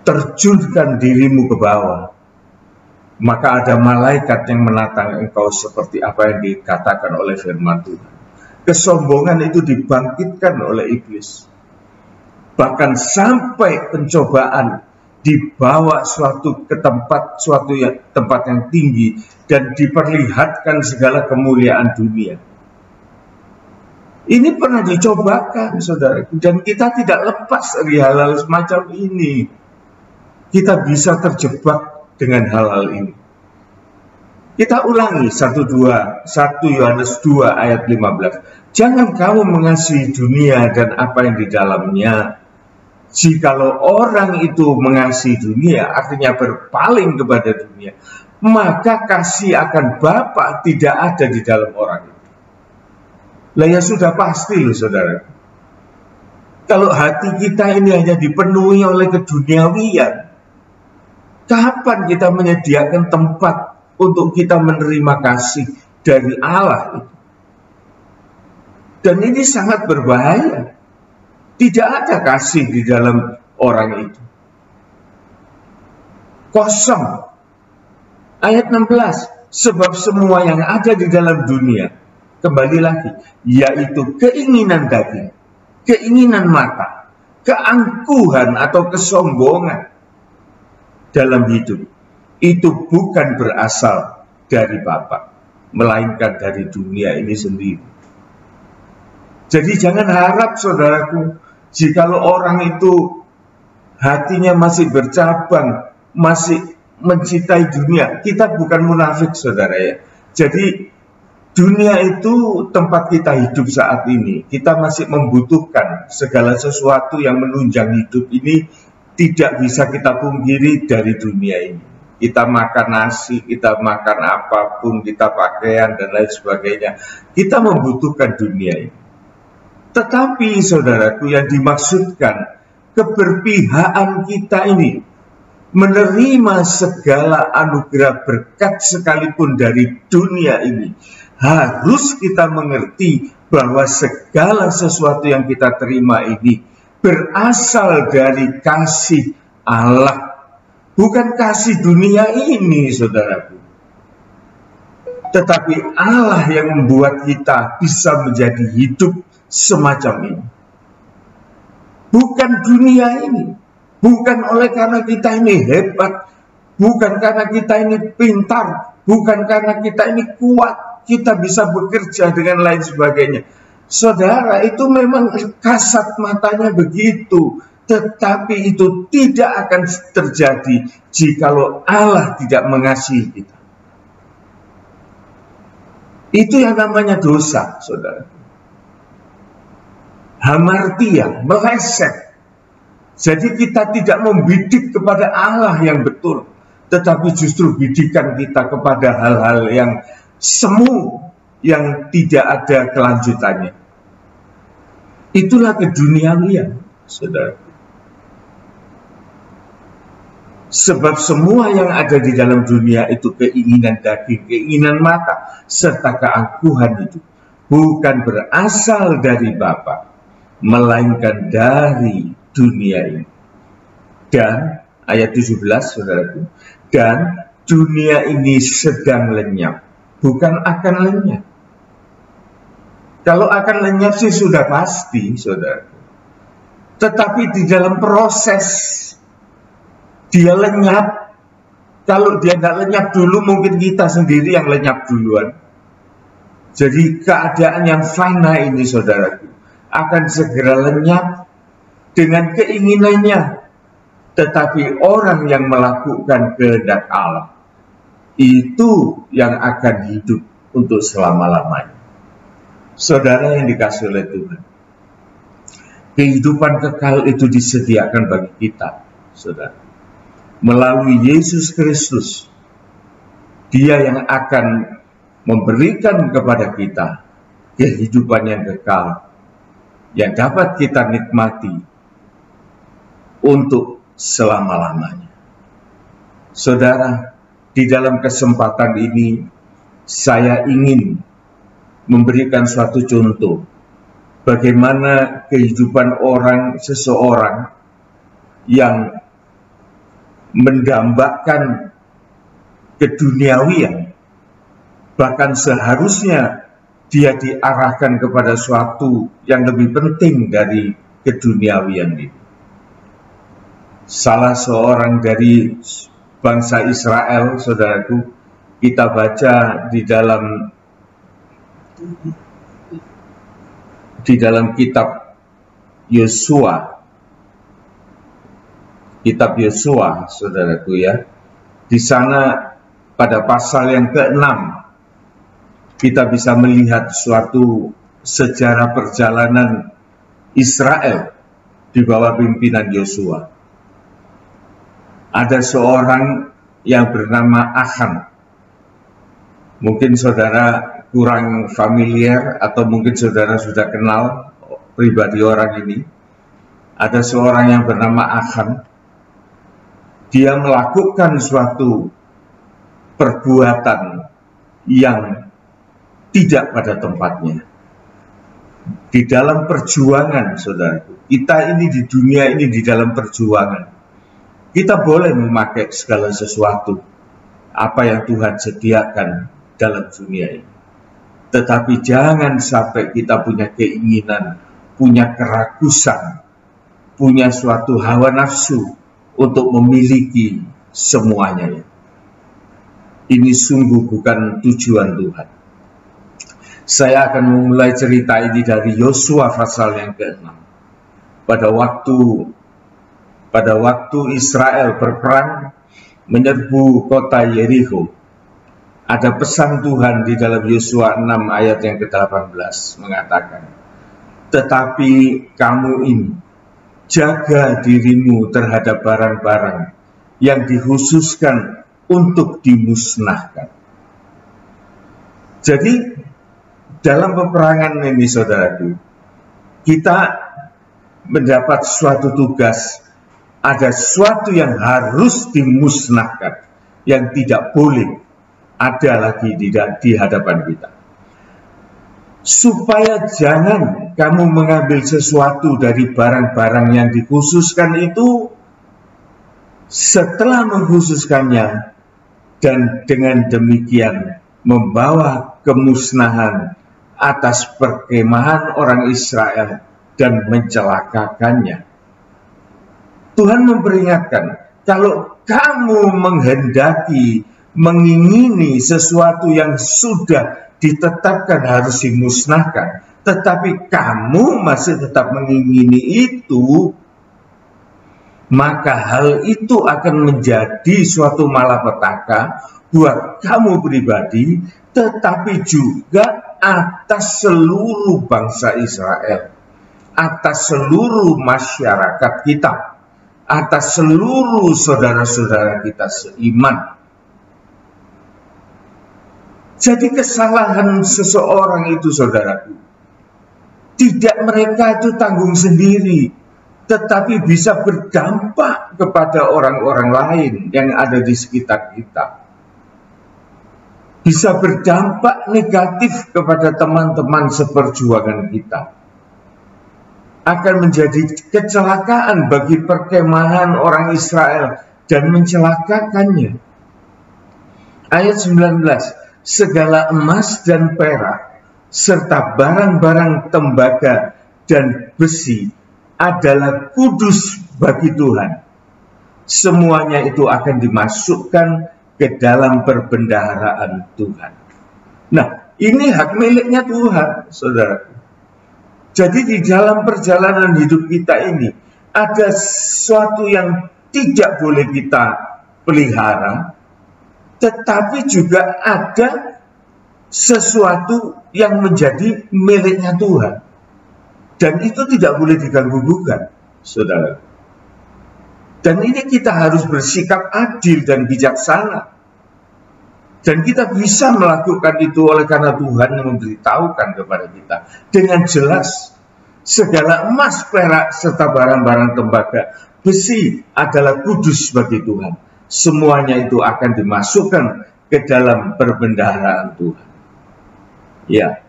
terjunkan dirimu ke bawah, maka ada malaikat yang menatang engkau seperti apa yang dikatakan oleh firman Tuhan. Kesombongan itu dibangkitkan oleh iblis. Bahkan sampai pencobaan dibawa ke tempat yang tinggi dan diperlihatkan segala kemuliaan dunia. Ini pernah dicobakan, saudara, dan kita tidak lepas dari hal-hal semacam ini. Kita bisa terjebak dengan hal-hal ini. Kita ulangi 1 Yohanes 2 ayat 15. Jangan kamu mengasihi dunia dan apa yang di dalamnya. Jikalau orang itu mengasihi dunia, artinya berpaling kepada dunia, maka kasih akan Bapa tidak ada di dalam orang itu. Lah ya sudah pasti loh, saudara. Kalau hati kita ini hanya dipenuhi oleh keduniawian, kapan kita menyediakan tempat untuk kita menerima kasih dari Allah itu? Dan ini sangat berbahaya. Tidak ada kasih di dalam orang itu. Kosong. Ayat 16. Sebab semua yang ada di dalam dunia, kembali lagi, yaitu keinginan daging, keinginan mata, keangkuhan atau kesombongan dalam hidup, itu bukan berasal dari Bapa, melainkan dari dunia ini sendiri. Jadi jangan harap, saudaraku, jikalau orang itu hatinya masih bercabang, masih mencintai dunia. Kita bukan munafik, saudara ya. Jadi dunia itu tempat kita hidup saat ini. Kita masih membutuhkan segala sesuatu yang menunjang hidup ini. Tidak bisa kita pungkiri dari dunia ini. Kita makan nasi, kita makan apapun, kita pakaian dan lain sebagainya. Kita membutuhkan dunia ini. Tetapi, saudaraku, yang dimaksudkan keberpihakan kita ini, menerima segala anugerah berkat sekalipun dari dunia ini, harus kita mengerti bahwa segala sesuatu yang kita terima ini berasal dari kasih Allah, bukan kasih dunia ini, saudaraku. Tetapi Allah yang membuat kita bisa menjadi hidup semacam ini. Bukan dunia ini. Bukan oleh karena kita ini hebat. Bukan karena kita ini pintar. Bukan karena kita ini kuat. Kita bisa bekerja dengan lain sebagainya. Saudara, itu memang kasat matanya begitu. Tetapi itu tidak akan terjadi jikalau Allah tidak mengasihi kita. Itu yang namanya dosa, saudara. Hamartia, meleset. Jadi kita tidak membidik kepada Allah yang betul, tetapi justru bidikan kita kepada hal-hal yang semu, yang tidak ada kelanjutannya. Itulah keduniawian, saudara. Sebab semua yang ada di dalam dunia itu keinginan daging, keinginan mata, serta keangkuhan itu bukan berasal dari Bapa, melainkan dari dunia ini. Dan ayat 17, saudaraku, dan dunia ini sedang lenyap, bukan akan lenyap. Kalau akan lenyap sih sudah pasti, saudaraku. Tetapi di dalam proses dia lenyap. Kalau dia tidak lenyap dulu, mungkin kita sendiri yang lenyap duluan. Jadi keadaan yang fana ini, saudaraku, akan segera lenyap dengan keinginannya. Tetapi orang yang melakukan kehendak Allah, itu yang akan hidup untuk selama-lamanya. Saudara yang dikasihi oleh Tuhan, kehidupan kekal itu disediakan bagi kita, saudara, melalui Yesus Kristus. Dia yang akan memberikan kepada kita kehidupan yang kekal, yang dapat kita nikmati untuk selama-lamanya. Saudara, di dalam kesempatan ini saya ingin memberikan suatu contoh bagaimana kehidupan seseorang yang mendambakan keduniawian, bahkan seharusnya dia diarahkan kepada suatu yang lebih penting dari keduniawian itu. Salah seorang dari bangsa Israel, saudaraku, kita baca di dalam kitab Yosua, saudaraku ya. Di sana pada pasal yang ke-6 kita bisa melihat suatu sejarah perjalanan Israel di bawah pimpinan Yosua. Ada seorang yang bernama Achan. Mungkin saudara kurang familiar atau mungkin saudara sudah kenal pribadi orang ini. Ada seorang yang bernama Achan. Dia melakukan suatu perbuatan yang tidak pada tempatnya. Di dalam perjuangan, saudaraku, kita ini di dunia ini di dalam perjuangan. Kita boleh memakai segala sesuatu apa yang Tuhan sediakan dalam dunia ini. Tetapi jangan sampai kita punya keinginan, punya kerakusan, punya suatu hawa nafsu untuk memiliki semuanya. Ini sungguh bukan tujuan Tuhan. Saya akan memulai cerita ini dari Yosua pasal yang ke-6. Pada waktu Israel berperang menyerbu kota Yeriko, ada pesan Tuhan di dalam Yosua 6 ayat yang ke-18 mengatakan, tetapi kamu ini jaga dirimu terhadap barang-barang yang dikhususkan untuk dimusnahkan. Jadi dalam peperangan ini, saudaraku, kita mendapat suatu tugas, ada sesuatu yang harus dimusnahkan, yang tidak boleh ada lagi di hadapan kita. Supaya jangan kamu mengambil sesuatu dari barang-barang yang dikhususkan itu, setelah mengkhususkannya, dan dengan demikian membawa kemusnahan atas perkemahan orang Israel dan mencelakakannya. Tuhan memperingatkan, kalau kamu menghendaki, mengingini sesuatu yang sudah ditetapkan harus dimusnahkan, tetapi kamu masih tetap mengingini itu, maka hal itu akan menjadi suatu malapetaka buat kamu pribadi, tetapi juga atas seluruh bangsa Israel, atas seluruh masyarakat kita, atas seluruh saudara-saudara kita seiman. Jadi kesalahan seseorang itu, saudaraku, tidak mereka itu tanggung sendiri, tetapi bisa berdampak kepada orang-orang lain yang ada di sekitar kita. Bisa berdampak negatif kepada teman-teman seperjuangan kita. Akan menjadi kecelakaan bagi perkemahan orang Israel dan mencelakakannya. Ayat 19. Segala emas dan perak, serta barang-barang tembaga dan besi adalah kudus bagi Tuhan. Semuanya itu akan dimasukkan ke dalam perbendaharaan Tuhan. Nah, ini hak miliknya Tuhan, saudara. Jadi di dalam perjalanan hidup kita ini, ada sesuatu yang tidak boleh kita pelihara, tetapi juga ada sesuatu yang menjadi miliknya Tuhan. Dan itu tidak boleh diganggu-gugat, saudara. Dan ini kita harus bersikap adil dan bijaksana. Dan kita bisa melakukan itu oleh karena Tuhan yang memberitahukan kepada kita dengan jelas. Segala emas, perak, serta barang-barang tembaga, besi adalah kudus bagi Tuhan. Semuanya itu akan dimasukkan ke dalam perbendaharaan Tuhan. Ya.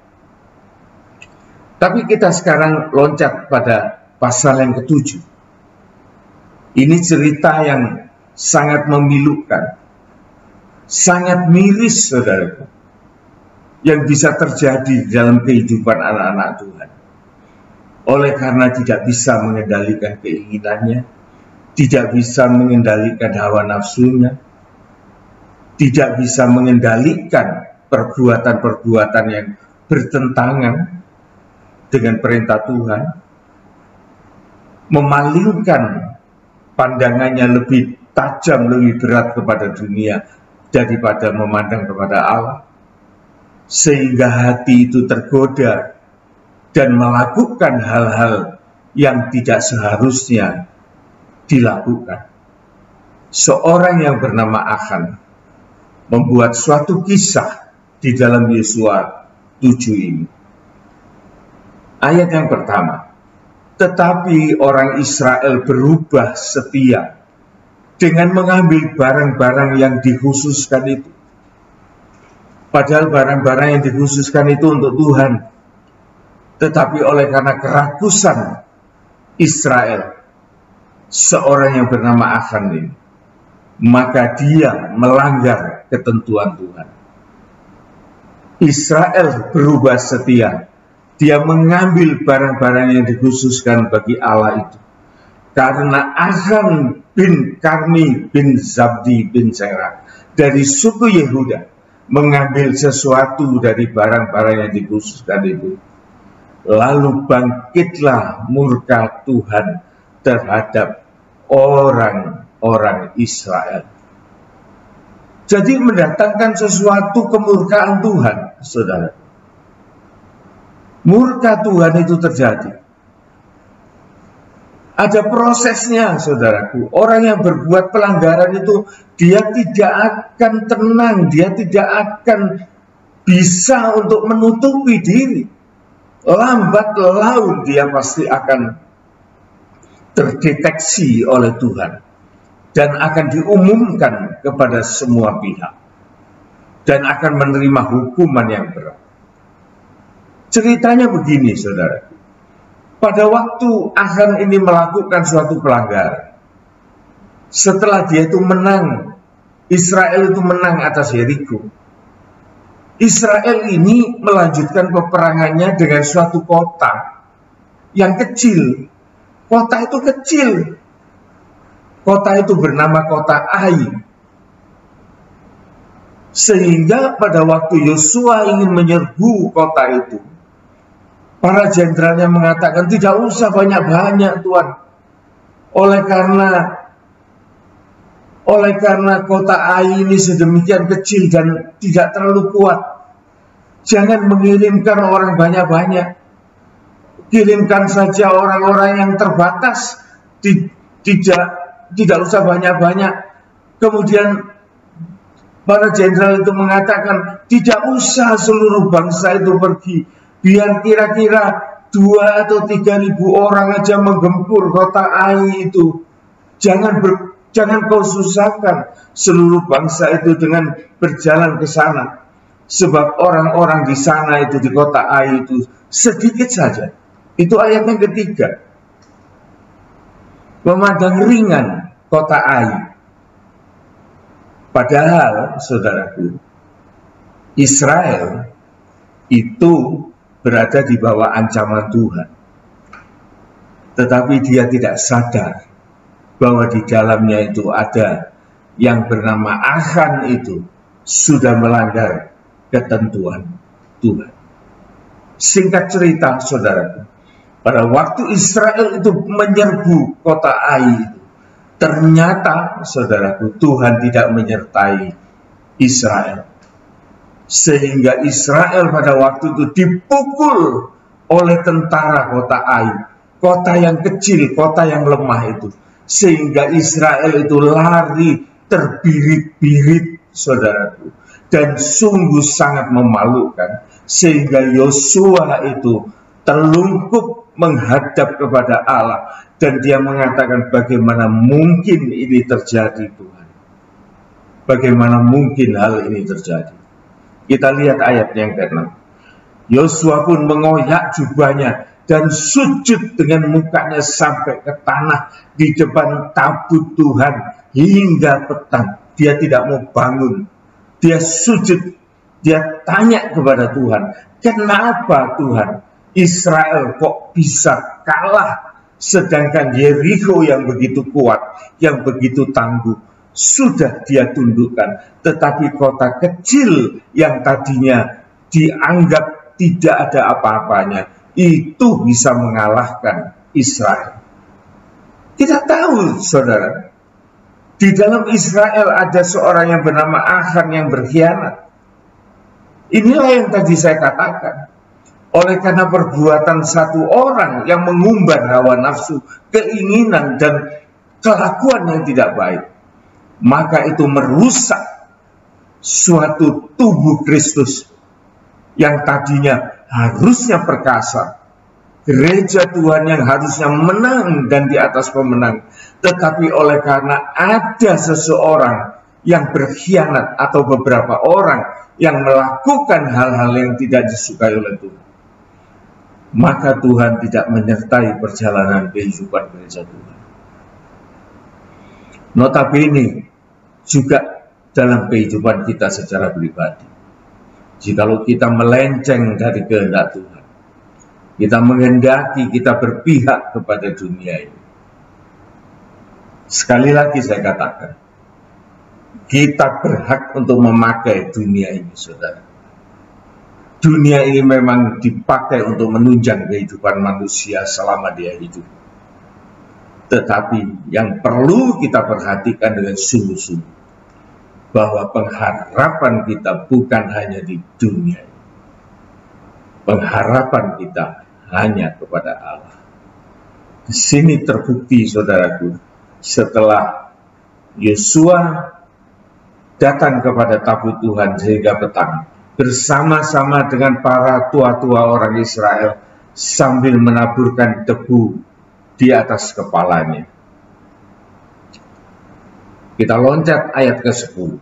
Tapi kita sekarang loncat pada pasal yang ke-7. Ini cerita yang sangat memilukan, sangat miris, saudara, yang bisa terjadi dalam kehidupan anak-anak Tuhan. Oleh karena tidak bisa mengendalikan keinginannya, tidak bisa mengendalikan hawa nafsunya, tidak bisa mengendalikan perbuatan-perbuatan yang bertentangan dengan perintah Tuhan, memalingkan pandangannya lebih tajam, lebih berat kepada dunia daripada memandang kepada Allah, sehingga hati itu tergoda dan melakukan hal-hal yang tidak seharusnya dilakukan. Seorang yang bernama Achan membuat suatu kisah di dalam Yosua 7 ini. Ayat yang pertama, tetapi orang Israel berubah setia dengan mengambil barang-barang yang dikhususkan itu. Padahal barang-barang yang dikhususkan itu untuk Tuhan. Tetapi oleh karena kerakusan Israel, seorang yang bernama Achan ini, maka dia melanggar ketentuan Tuhan. Israel berubah setia. Dia mengambil barang-barang yang dikhususkan bagi Allah itu. Karena Achan bin Karmi bin Zabdi bin Serah dari suku Yehuda mengambil sesuatu dari barang-barang yang dikhususkan itu. Lalu bangkitlah murka Tuhan terhadap orang-orang Israel. Jadi mendatangkan sesuatu kemurkaan Tuhan, saudara. Murka Tuhan itu terjadi. Ada prosesnya, saudaraku. Orang yang berbuat pelanggaran itu, dia tidak akan tenang, dia tidak akan bisa untuk menutupi diri. Lambat laun dia pasti akan terdeteksi oleh Tuhan dan akan diumumkan kepada semua pihak dan akan menerima hukuman yang berat. Ceritanya begini, saudara. Pada waktu Achan ini melakukan suatu pelanggaran, setelah dia itu menang, Israel itu menang atas Yeriko. Israel ini melanjutkan peperangannya dengan suatu kota yang kecil. Kota itu kecil. Kota itu bernama kota Ai. Sehingga pada waktu Yosua ingin menyerbu kota itu, para jenderalnya mengatakan, tidak usah banyak-banyak Tuhan. Oleh karena kota Ai ini sedemikian kecil dan tidak terlalu kuat, jangan mengirimkan orang banyak-banyak. Kirimkan saja orang-orang yang terbatas, tidak usah banyak-banyak. Kemudian para jenderal itu mengatakan, tidak usah seluruh bangsa itu pergi, biar kira-kira 2 atau 3.000 orang aja menggempur kota Ai itu. Jangan kau susahkan seluruh bangsa itu dengan berjalan ke sana. Sebab orang-orang di sana itu, di kota Ai itu sedikit saja. Itu ayat yang ketiga. Memandang ringan kota Ai. Padahal, saudaraku, Israel itu berada di bawah ancaman Tuhan. Tetapi dia tidak sadar bahwa di dalamnya itu ada yang bernama Achan itu sudah melanggar ketentuan Tuhan. Singkat cerita, saudaraku, pada waktu Israel itu menyerbu kota Ai itu, ternyata, saudaraku, Tuhan tidak menyertai Israel. Sehingga Israel pada waktu itu dipukul oleh tentara kota Ai. Kota yang kecil, kota yang lemah itu. Sehingga Israel itu lari terbirit-birit, saudaraku. Dan sungguh sangat memalukan. Sehingga Yosua itu terlungkup menghadap kepada Allah. Dan dia mengatakan, bagaimana mungkin ini terjadi, Tuhan? Bagaimana mungkin hal ini terjadi? Kita lihat ayat yang ke-6. Yosua pun mengoyak jubahnya dan sujud dengan mukanya sampai ke tanah di depan tabut Tuhan hingga petang. Dia tidak mau bangun. Dia sujud. Dia tanya kepada Tuhan, kenapa Tuhan Israel kok bisa kalah? Sedangkan Yeriko yang begitu kuat, yang begitu tangguh, sudah dia tundukkan. Tetapi kota kecil yang tadinya dianggap tidak ada apa-apanya, itu bisa mengalahkan Israel. Kita tahu, saudara, di dalam Israel ada seorang yang bernama Achan yang berkhianat. Inilah yang tadi saya katakan. Oleh karena perbuatan satu orang yang mengumbar hawa nafsu, keinginan dan kelakuan yang tidak baik, maka itu merusak suatu tubuh Kristus yang tadinya harusnya perkasa. Gereja Tuhan yang harusnya menang dan di atas pemenang. Tetapi oleh karena ada seseorang yang berkhianat atau beberapa orang yang melakukan hal-hal yang tidak disukai oleh Tuhan, maka Tuhan tidak menyertai perjalanan kehidupan gereja Tuhan. Notabene juga dalam kehidupan kita secara pribadi. Jikalau kita melenceng dari kehendak Tuhan, kita menghendaki, kita berpihak kepada dunia ini. Sekali lagi saya katakan, kita berhak untuk memakai dunia ini, saudara. Dunia ini memang dipakai untuk menunjang kehidupan manusia selama dia hidup. Tetapi yang perlu kita perhatikan dengan sungguh-sungguh, bahwa pengharapan kita bukan hanya di dunia ini. Pengharapan kita hanya kepada Allah. Di sini terbukti, saudaraku, setelah Yosua datang kepada tabut Tuhan sehingga petang, bersama-sama dengan para tua-tua orang Israel sambil menaburkan debu di atas kepalanya. Kita loncat ayat ke-10.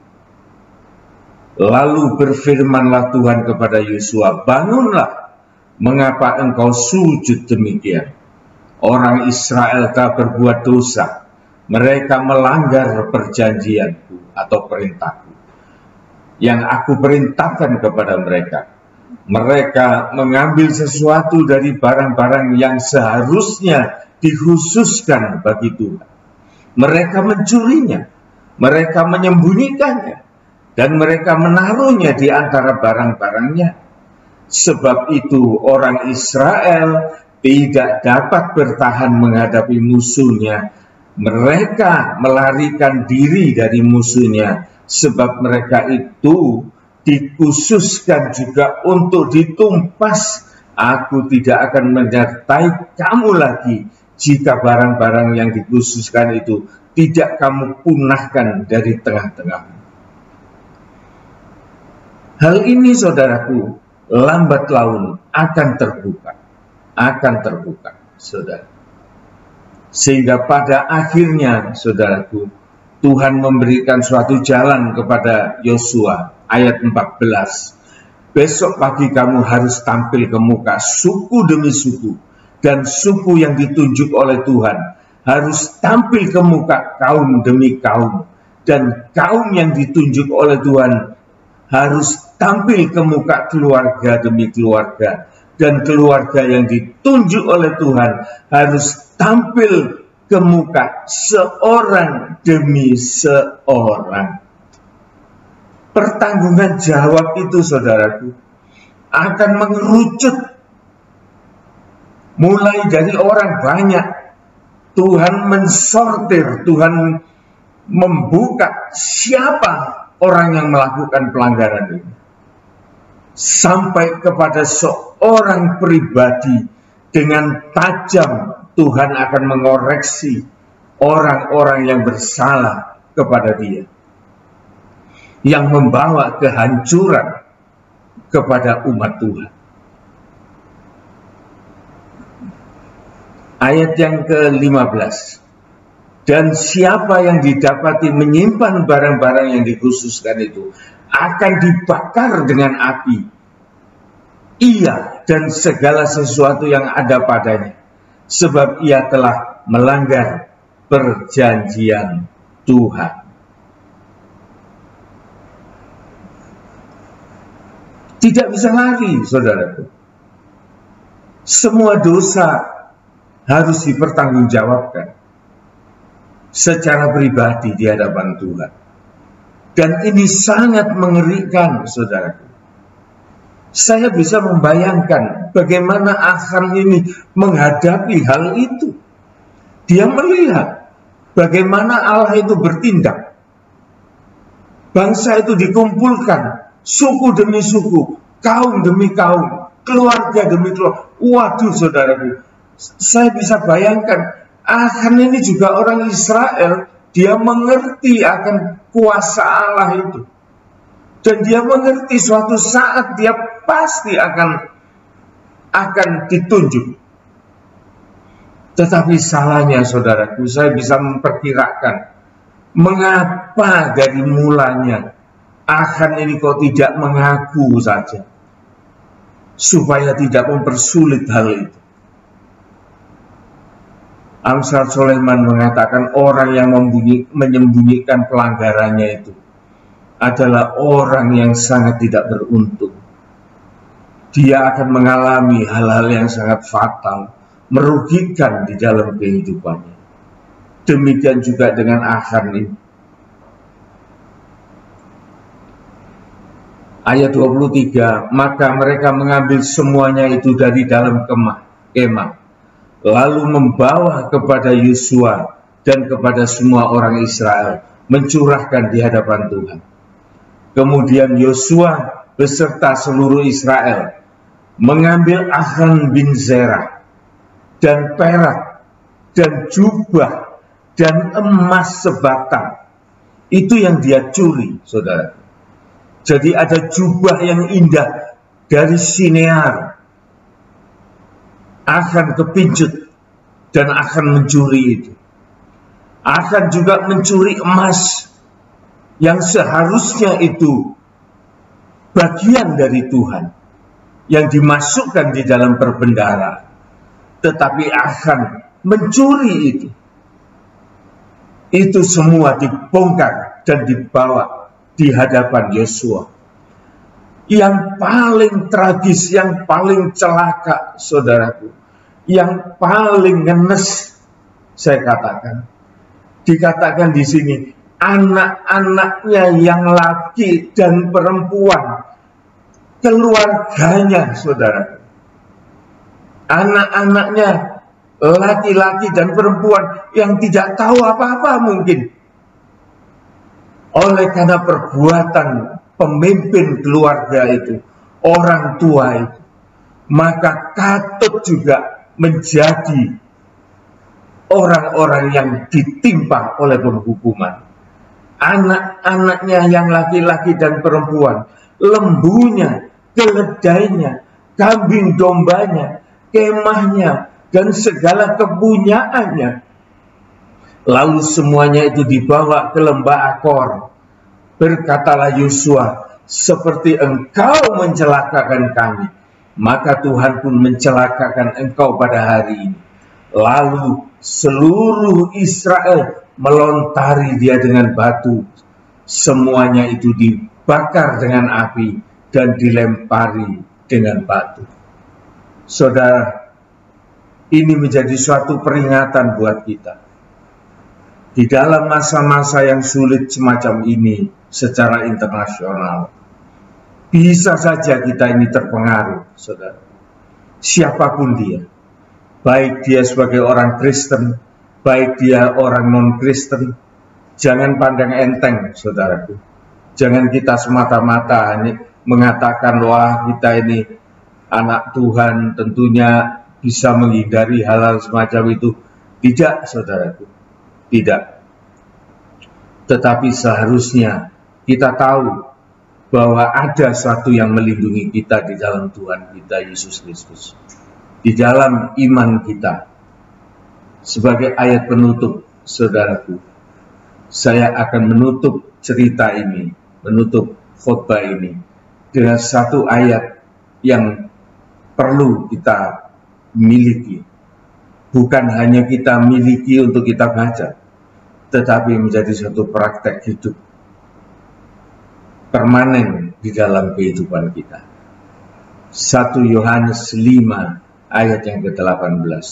Lalu berfirmanlah Tuhan kepada Yosua, bangunlah, mengapa engkau sujud demikian? Orang Israel telah berbuat dosa, mereka melanggar perjanjianku atau perintahku yang aku perintahkan kepada mereka. Mereka mengambil sesuatu dari barang-barang yang seharusnya dikhususkan bagi Tuhan. Mereka mencurinya, mereka menyembunyikannya, dan mereka menaruhnya di antara barang-barangnya. Sebab itu orang Israel tidak dapat bertahan menghadapi musuhnya. Mereka melarikan diri dari musuhnya, sebab mereka itu dikhususkan juga untuk ditumpas. Aku tidak akan menyertai kamu lagi jika barang-barang yang dikhususkan itu tidak kamu punahkan dari tengah-tengahmu. Hal ini, saudaraku, lambat laun akan terbuka, saudara. Sehingga pada akhirnya, saudaraku, Tuhan memberikan suatu jalan kepada Yosua, ayat 14. Besok pagi kamu harus tampil ke muka suku demi suku, dan suku yang ditunjuk oleh Tuhan harus tampil ke muka kaum demi kaum, dan kaum yang ditunjuk oleh Tuhan harus tampil ke muka keluarga demi keluarga, dan keluarga yang ditunjuk oleh Tuhan harus tampil ke muka seorang demi seorang. Pertanggungan jawab itu, saudaraku, akan mengerucut mulai dari orang banyak. Tuhan mensortir, Tuhan membuka siapa orang yang melakukan pelanggaran ini, sampai kepada seorang pribadi. Dengan tajam Tuhan akan mengoreksi orang-orang yang bersalah kepada Dia, yang membawa kehancuran kepada umat Tuhan. Ayat yang ke-15. Dan siapa yang didapati menyimpan barang-barang yang dikhususkan itu akan dibakar dengan api, ia dan segala sesuatu yang ada padanya, sebab ia telah melanggar perjanjian Tuhan. Tidak bisa lari, saudaraku. Semua dosa harus dipertanggungjawabkan secara pribadi di hadapan Tuhan. Dan ini sangat mengerikan, saudaraku. Saya bisa membayangkan bagaimana Achan ini menghadapi hal itu. Dia melihat bagaimana Allah itu bertindak. Bangsa itu dikumpulkan, suku demi suku, kaum demi kaum, keluarga demi keluarga. Waduh, saudaraku, saya bisa bayangkan Achan ini juga orang Israel. Dia mengerti akan kuasa Allah itu, dan dia mengerti suatu saat dia pasti akan ditunjuk. Tetapi salahnya, saudaraku, saya bisa memperkirakan mengapa dari mulanya Achan ini kok tidak mengaku saja, supaya tidak mempersulit hal itu. Amsal Sulaiman mengatakan orang yang menyembunyikan pelanggarannya itu adalah orang yang sangat tidak beruntung. Dia akan mengalami hal-hal yang sangat fatal, merugikan di dalam kehidupannya. Demikian juga dengan Achan ini. Ayat 23, maka mereka mengambil semuanya itu dari dalam kemah, lalu membawa kepada Yosua dan kepada semua orang Israel, mencurahkan di hadapan Tuhan. Kemudian Yosua beserta seluruh Israel mengambil Achan bin Zerah dan perak dan jubah dan emas sebatang. Itu yang dia curi, saudara. Jadi ada jubah yang indah dari Sinear. Achan kepincut dan akan mencuri itu. Akan juga mencuri emas yang seharusnya itu bagian dari Tuhan yang dimasukkan di dalam perbendahara, tetapi akan mencuri itu. Itu semua dibongkar dan dibawa di hadapan Yosua. Yang paling tragis, yang paling celaka, saudaraku, yang paling ngenes, saya katakan, dikatakan di sini, anak-anaknya yang laki dan perempuan, keluarganya, saudara. Anak-anaknya laki-laki dan perempuan yang tidak tahu apa-apa mungkin. Oleh karena perbuatan pemimpin keluarga itu, orang tua itu, maka katut juga menjadi orang-orang yang ditimpa oleh penghukuman. Anak-anaknya yang laki-laki dan perempuan, lembunya, keledainya, kambing dombanya, kemahnya, dan segala kepunyaannya. Lalu semuanya itu dibawa ke lembah Akor. Berkatalah Yosua, seperti engkau mencelakakan kami, maka Tuhan pun mencelakakan engkau pada hari ini. Lalu seluruh Israel melontari dia dengan batu. Semuanya itu dibakar dengan api dan dilempari dengan batu. Saudara, ini menjadi suatu peringatan buat kita. Di dalam masa-masa yang sulit semacam ini secara internasional, bisa saja kita ini terpengaruh, saudara. Siapapun dia, baik dia sebagai orang Kristen, baik dia orang non-Kristen, jangan pandang enteng, saudaraku. Jangan kita semata-mata mengatakan, wah kita ini anak Tuhan, tentunya bisa menghindari hal-hal semacam itu. Tidak, saudaraku. Tidak. Tetapi seharusnya kita tahu bahwa ada sesuatu yang melindungi kita di dalam Tuhan kita Yesus Kristus. Di dalam iman kita. Sebagai ayat penutup, saudaraku, saya akan menutup cerita ini, menutup khotbah ini dengan satu ayat yang perlu kita miliki. Bukan hanya kita miliki untuk kita baca, tetapi menjadi suatu praktek hidup permanen di dalam kehidupan kita. 1 Yohanes 5 ayat yang ke-18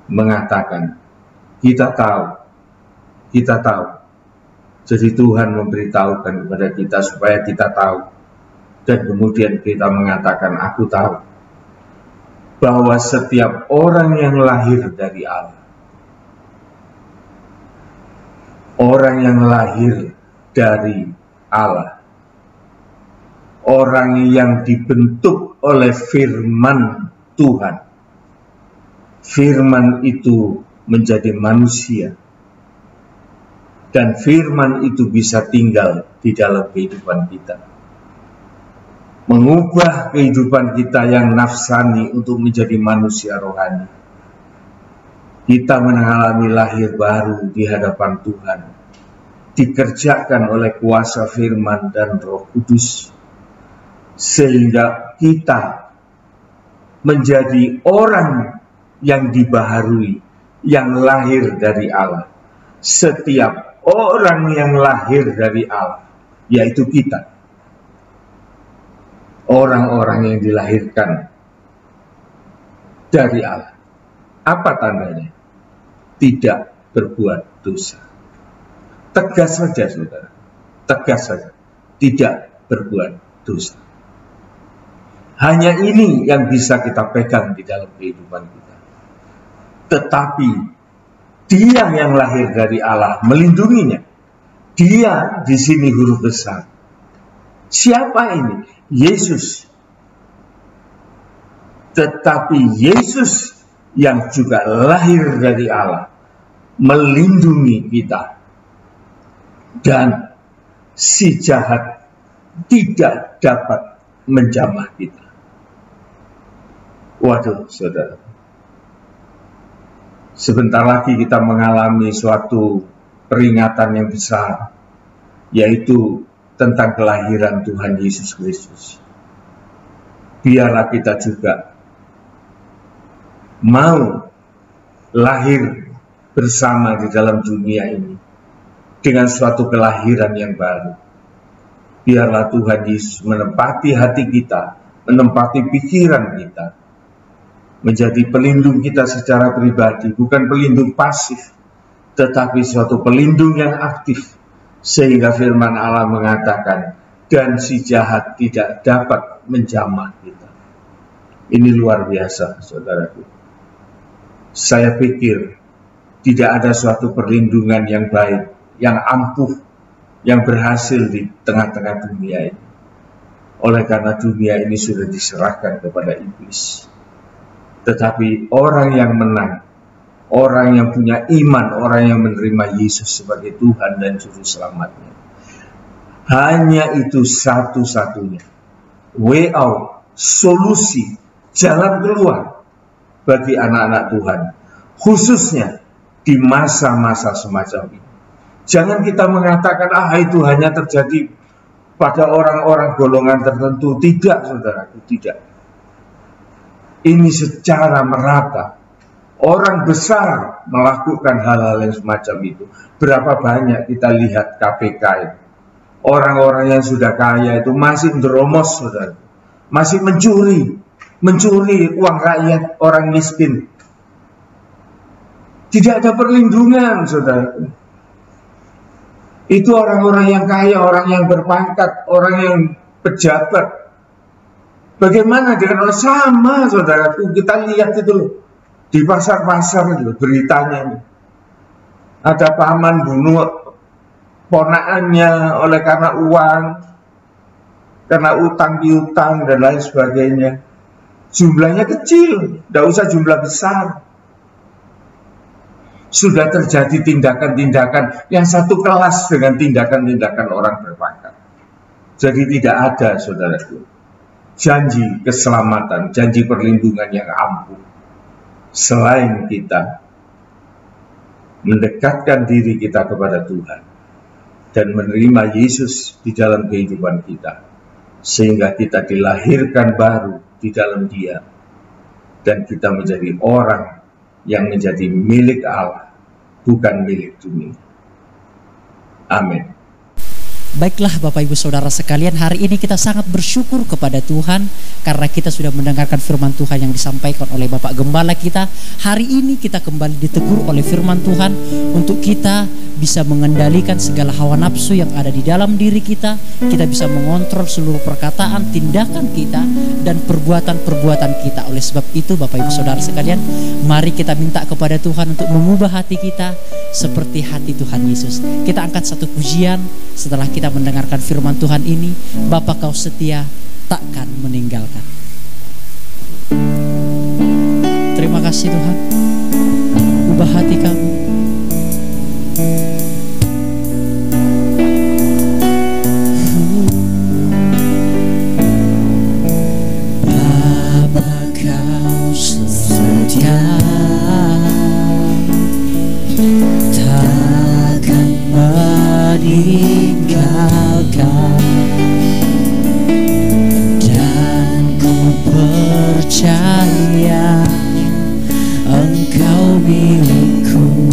mengatakan, kita tahu. Jadi Tuhan memberitahukan kepada kita supaya kita tahu. Dan kemudian kita mengatakan, aku tahu. Bahwa setiap orang yang lahir dari Allah, orang yang lahir dari Allah, orang yang dibentuk oleh firman Tuhan, firman itu menjadi manusia, dan firman itu bisa tinggal di dalam kehidupan kita, mengubah kehidupan kita yang nafsani untuk menjadi manusia rohani. Kita mengalami lahir baru di hadapan Tuhan, dikerjakan oleh kuasa firman dan Roh Kudus, sehingga kita menjadi orang yang dibaharui, yang lahir dari Allah. Setiap orang yang lahir dari Allah, yaitu kita, orang-orang yang dilahirkan dari Allah. Apa tandanya? Tidak berbuat dosa. Tegas saja, saudara. Tegas saja. Tidak berbuat dosa. Hanya ini yang bisa kita pegang di dalam kehidupan kita. Tetapi dia yang lahir dari Allah melindunginya. Dia di sini huruf besar. Siapa ini? Yesus. Tetapi Yesus yang juga lahir dari Allah melindungi kita. Dan si jahat tidak dapat menjamah kita. Waduh, saudara. Sebentar lagi kita mengalami suatu peringatan yang besar, yaitu tentang kelahiran Tuhan Yesus Kristus. Biarlah kita juga mau lahir bersama di dalam dunia ini dengan suatu kelahiran yang baru. Biarlah Tuhan Yesus menempati hati kita, menempati pikiran kita, menjadi pelindung kita secara pribadi, bukan pelindung pasif, tetapi suatu pelindung yang aktif, sehingga firman Allah mengatakan, dan si jahat tidak dapat menjamah kita. Ini luar biasa, saudaraku. Saya pikir tidak ada suatu perlindungan yang baik, yang ampuh, yang berhasil di tengah-tengah dunia ini. Oleh karena dunia ini sudah diserahkan kepada iblis. Tetapi orang yang menang, orang yang punya iman, orang yang menerima Yesus sebagai Tuhan dan Juru Selamatnya, hanya itu satu-satunya way out, solusi, jalan keluar bagi anak-anak Tuhan, khususnya di masa-masa semacam ini. Jangan kita mengatakan, itu hanya terjadi pada orang-orang golongan tertentu. Tidak, saudaraku, tidak. Ini secara merata. Orang besar melakukan hal-hal yang semacam itu. Berapa banyak kita lihat KPK itu. Orang-orang yang sudah kaya itu masih neromos, saudara. Masih mencuri uang rakyat, orang miskin. Tidak ada perlindungan, saudara. Itu orang-orang yang kaya, orang yang berpangkat, orang yang pejabat. Bagaimana dengan orang sama, saudaraku? Kita lihat itu loh, di pasar-pasar itu beritanya ini. Ada paman bunuh ponakannya oleh karena uang, karena utang piutang dan lain sebagainya. Jumlahnya kecil, tidak usah jumlah besar. Sudah terjadi tindakan-tindakan yang satu kelas dengan tindakan-tindakan orang berpangkat. Jadi tidak ada, saudaraku, janji keselamatan, janji perlindungan yang ampuh, selain kita mendekatkan diri kita kepada Tuhan dan menerima Yesus di dalam kehidupan kita, sehingga kita dilahirkan baru di dalam Dia, dan kita menjadi orang yang menjadi milik Allah, bukan milik dunia. Amin. Baiklah Bapak Ibu Saudara sekalian, hari ini kita sangat bersyukur kepada Tuhan karena kita sudah mendengarkan firman Tuhan yang disampaikan oleh Bapak Gembala kita. Hari ini kita kembali ditegur oleh firman Tuhan untuk kita bisa mengendalikan segala hawa nafsu yang ada di dalam diri kita. Kita bisa mengontrol seluruh perkataan, tindakan kita, dan perbuatan-perbuatan kita. Oleh sebab itu Bapak Ibu Saudara sekalian, mari kita minta kepada Tuhan untuk mengubah hati kita seperti hati Tuhan Yesus. Kita angkat satu pujian setelah kita mendengarkan firman Tuhan ini. Bapa, Kau setia, takkan meninggalkan. Terima kasih Tuhan. Ubah hati kami. Bapa, Kau setia, takkan meninggalkan, dan ku percaya Engkau milikku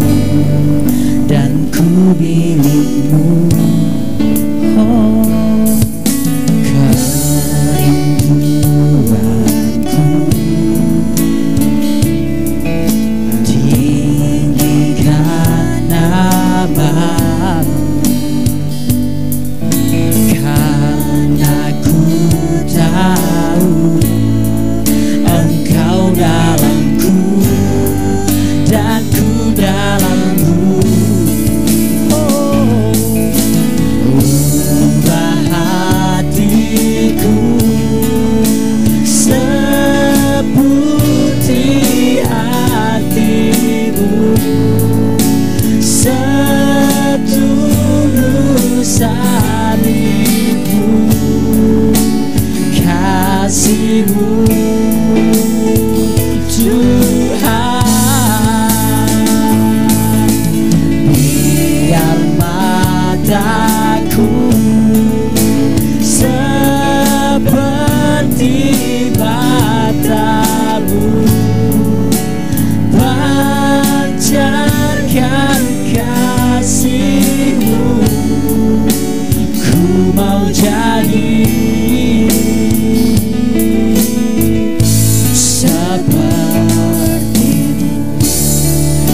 dan ku milikmu. Oh, kerinduanku tinggikan namamu, karena ku tahu Engkau dalamku dan ku dalammu. Oh, ubah hatiku seperti hatimu, setulus hatimu, kasihmu Tuhan. matamu, pancarkan kasih-Mu, ku mau jadi seperti-Mu.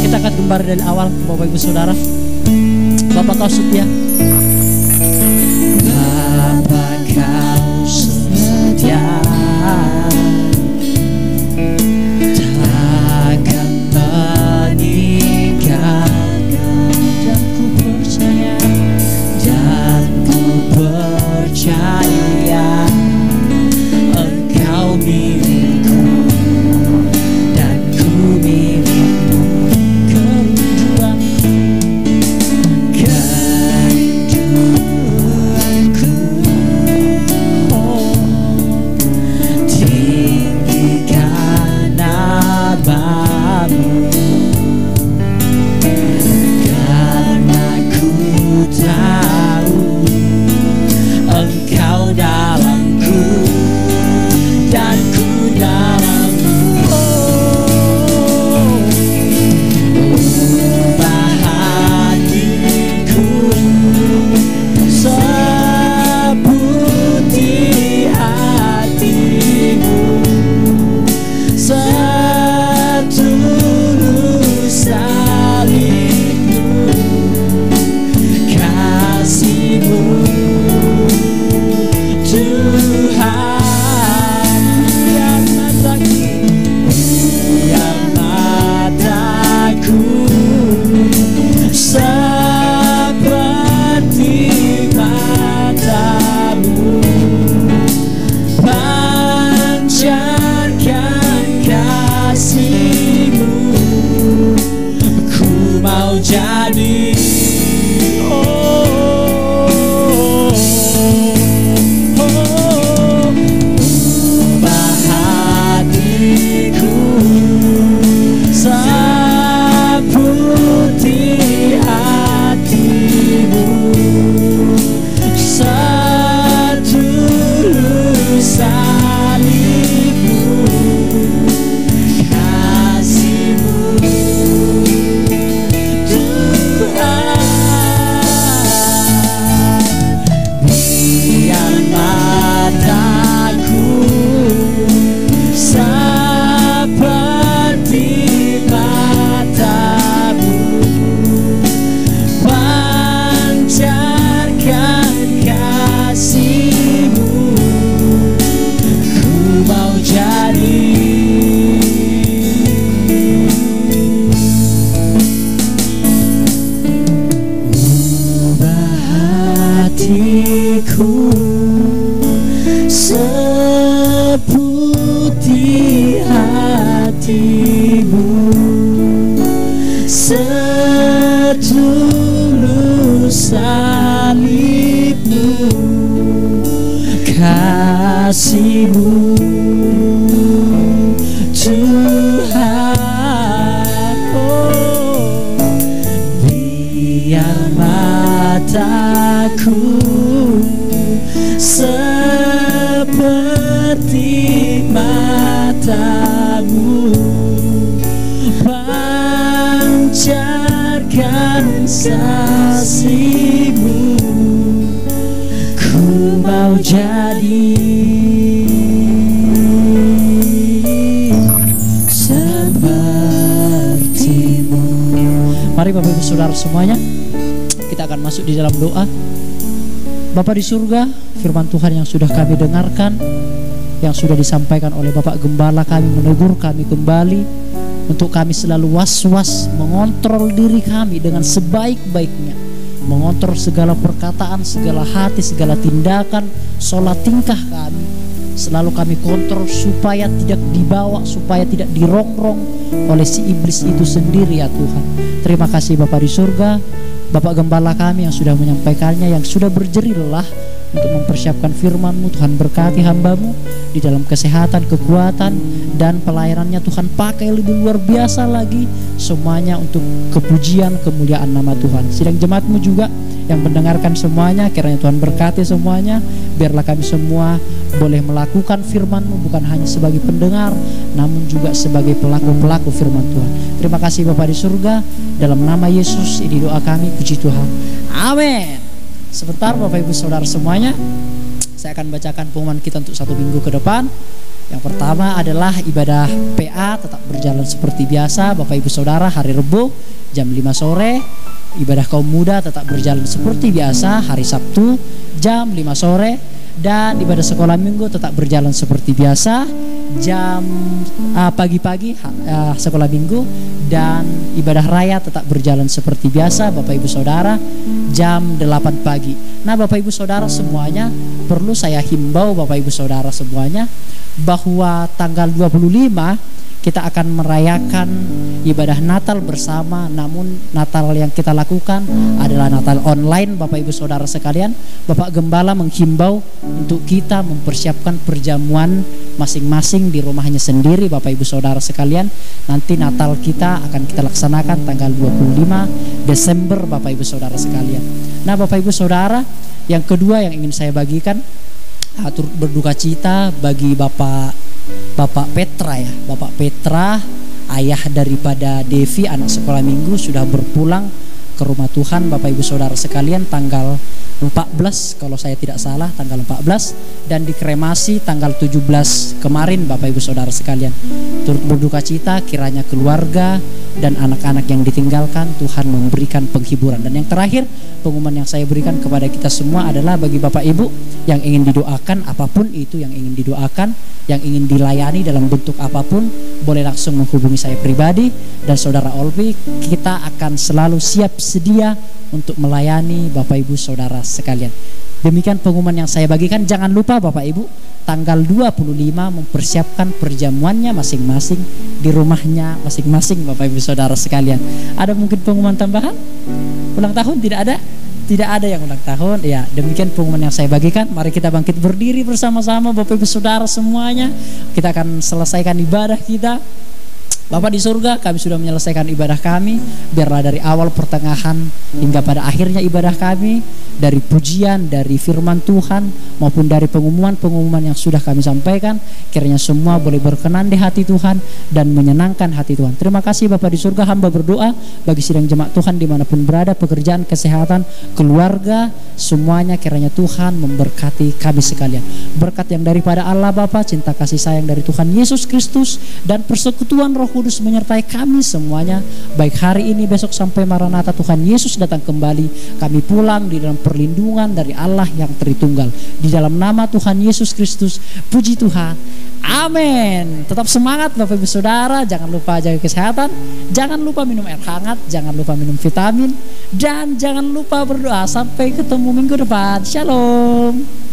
Kita akan kembali dari awal, Bapak Ibu Saudara. Bapak kau setia, Bapak kau setia, takkan meninggalkan, dan ku percaya Engkau milikku dan ku milikmu. Kerinduanku, oh, tinggikan namamu, karena ku tahu Engkau dalamku dan ku dalammu. Ubah hatiku seperti hati-Mu, setulus salib-Mu, kasih-Mu, Tuhan. Biar mataku seperti matamu, pancarkan kasih-Mu, ku mau jadi ubah hatiku seperti hati-Mu, setulus salib-Mu, kasih-Mu, Tuhan. Biar mataku seperti matamu, pancarkan kasih-Mu, ku mau jadi ubah hatiku seperti hati-Mu, setulus salib-Mu, kasih-Mu, Tuhan. Biar mataku seperti matamu, pancarkan kasih-Mu, ku mau jadi seperti-Mu. Mari Bapak Ibu Saudara semuanya, kita akan masuk di dalam doa. Bapa di surga, firman Tuhan yang sudah kami dengarkan, yang sudah disampaikan oleh Bapak Gembala, kami menegur kami kembali untuk kami selalu was-was mengontrol diri kami dengan sebaik-baiknya, mengontrol segala perkataan, segala hati, segala tindakan, solat tingkah kami. Selalu kami kontrol supaya tidak dibawa, supaya tidak dirongrong oleh si iblis itu sendiri ya Tuhan. Terima kasih Bapa di surga, Bapak Gembala kami yang sudah menyampaikannya, yang sudah berjerih lelah untuk mempersiapkan firman-Mu. Tuhan berkati hamba-Mu di dalam kesehatan, kekuatan, dan pelayanannya. Tuhan pakai lebih luar biasa lagi, semuanya untuk kepujian, kemuliaan nama Tuhan. Sidang jemaat-Mu juga yang mendengarkan semuanya. Kiranya Tuhan berkati semuanya. Biarlah kami semua boleh melakukan firman-Mu bukan hanya sebagai pendengar, namun juga sebagai pelaku-pelaku firman Tuhan. Terima kasih Bapa di surga. Dalam nama Yesus ini doa kami, puji Tuhan. Amin. Sebentar Bapak Ibu Saudara semuanya, saya akan bacakan pengumuman kita untuk 1 minggu ke depan. Yang pertama adalah ibadah PA tetap berjalan seperti biasa Bapak Ibu Saudara, hari Rebo jam 5 sore. Ibadah kaum muda tetap berjalan seperti biasa hari Sabtu jam 5 sore. Dan ibadah sekolah minggu tetap berjalan seperti biasa jam pagi-pagi sekolah minggu. Dan ibadah raya tetap berjalan seperti biasa Bapak Ibu Saudara jam 8 pagi. Nah Bapak Ibu Saudara semuanya, perlu saya himbau Bapak Ibu Saudara semuanya bahwa tanggal 25 kita akan merayakan ibadah Natal bersama. Namun Natal yang kita lakukan adalah Natal online Bapak Ibu Saudara sekalian. Bapak Gembala menghimbau untuk kita mempersiapkan perjamuan masing-masing di rumahnya sendiri Bapak Ibu Saudara sekalian. Nanti Natal kita akan kita laksanakan tanggal 25 Desember Bapak Ibu Saudara sekalian. Nah Bapak Ibu Saudara, yang kedua yang ingin saya bagikan, turut berduka cita bagi Bapak Petra ya. Bapak Petra, ayah daripada Devi, anak sekolah minggu, sudah berpulang ke rumah Tuhan Bapak Ibu Saudara sekalian tanggal 14 kalau saya tidak salah, tanggal 14, dan dikremasi tanggal 17 kemarin Bapak Ibu Saudara sekalian. Turut berduka cita, kiranya keluarga dan anak-anak yang ditinggalkan Tuhan memberikan penghiburan. Dan yang terakhir, pengumuman yang saya berikan kepada kita semua adalah bagi Bapak Ibu yang ingin didoakan, apapun itu yang ingin didoakan, yang ingin dilayani dalam bentuk apapun, boleh langsung menghubungi saya pribadi dan Saudara Olvi. Kita akan selalu siap sedia untuk melayani Bapak Ibu Saudara sekalian. Demikian pengumuman yang saya bagikan. Jangan lupa Bapak Ibu, tanggal 25 mempersiapkan perjamuannya masing-masing di rumahnya masing-masing Bapak Ibu Saudara sekalian. Ada mungkin pengumuman tambahan? Ulang tahun tidak ada? Tidak ada yang ulang tahun. Ya, demikian pengumuman yang saya bagikan. Mari kita bangkit berdiri bersama-sama Bapak Ibu Saudara semuanya. Kita akan selesaikan ibadah kita. Bapa di surga, kami sudah menyelesaikan ibadah kami. Biarlah dari awal, pertengahan, hingga pada akhirnya ibadah kami, dari pujian, dari firman Tuhan, maupun dari pengumuman-pengumuman yang sudah kami sampaikan, kiranya semua boleh berkenan di hati Tuhan dan menyenangkan hati Tuhan. Terima kasih Bapa di surga. Hamba berdoa bagi sidang jemaat Tuhan dimanapun berada, pekerjaan, kesehatan, keluarga, semuanya kiranya Tuhan memberkati kami sekalian. Berkat yang daripada Allah Bapa, cinta kasih sayang dari Tuhan Yesus Kristus, dan persekutuan Roh Kudus menyertai kami semuanya, baik hari ini, besok, sampai Maranatha Tuhan Yesus datang kembali. Kami pulang di dalam perlindungan dari Allah yang Tritunggal. Di dalam nama Tuhan Yesus Kristus, puji Tuhan. Amin. Tetap semangat Bapak Ibu Saudara. Jangan lupa jaga kesehatan, jangan lupa minum air hangat, jangan lupa minum vitamin, dan jangan lupa berdoa. Sampai ketemu minggu depan. Shalom.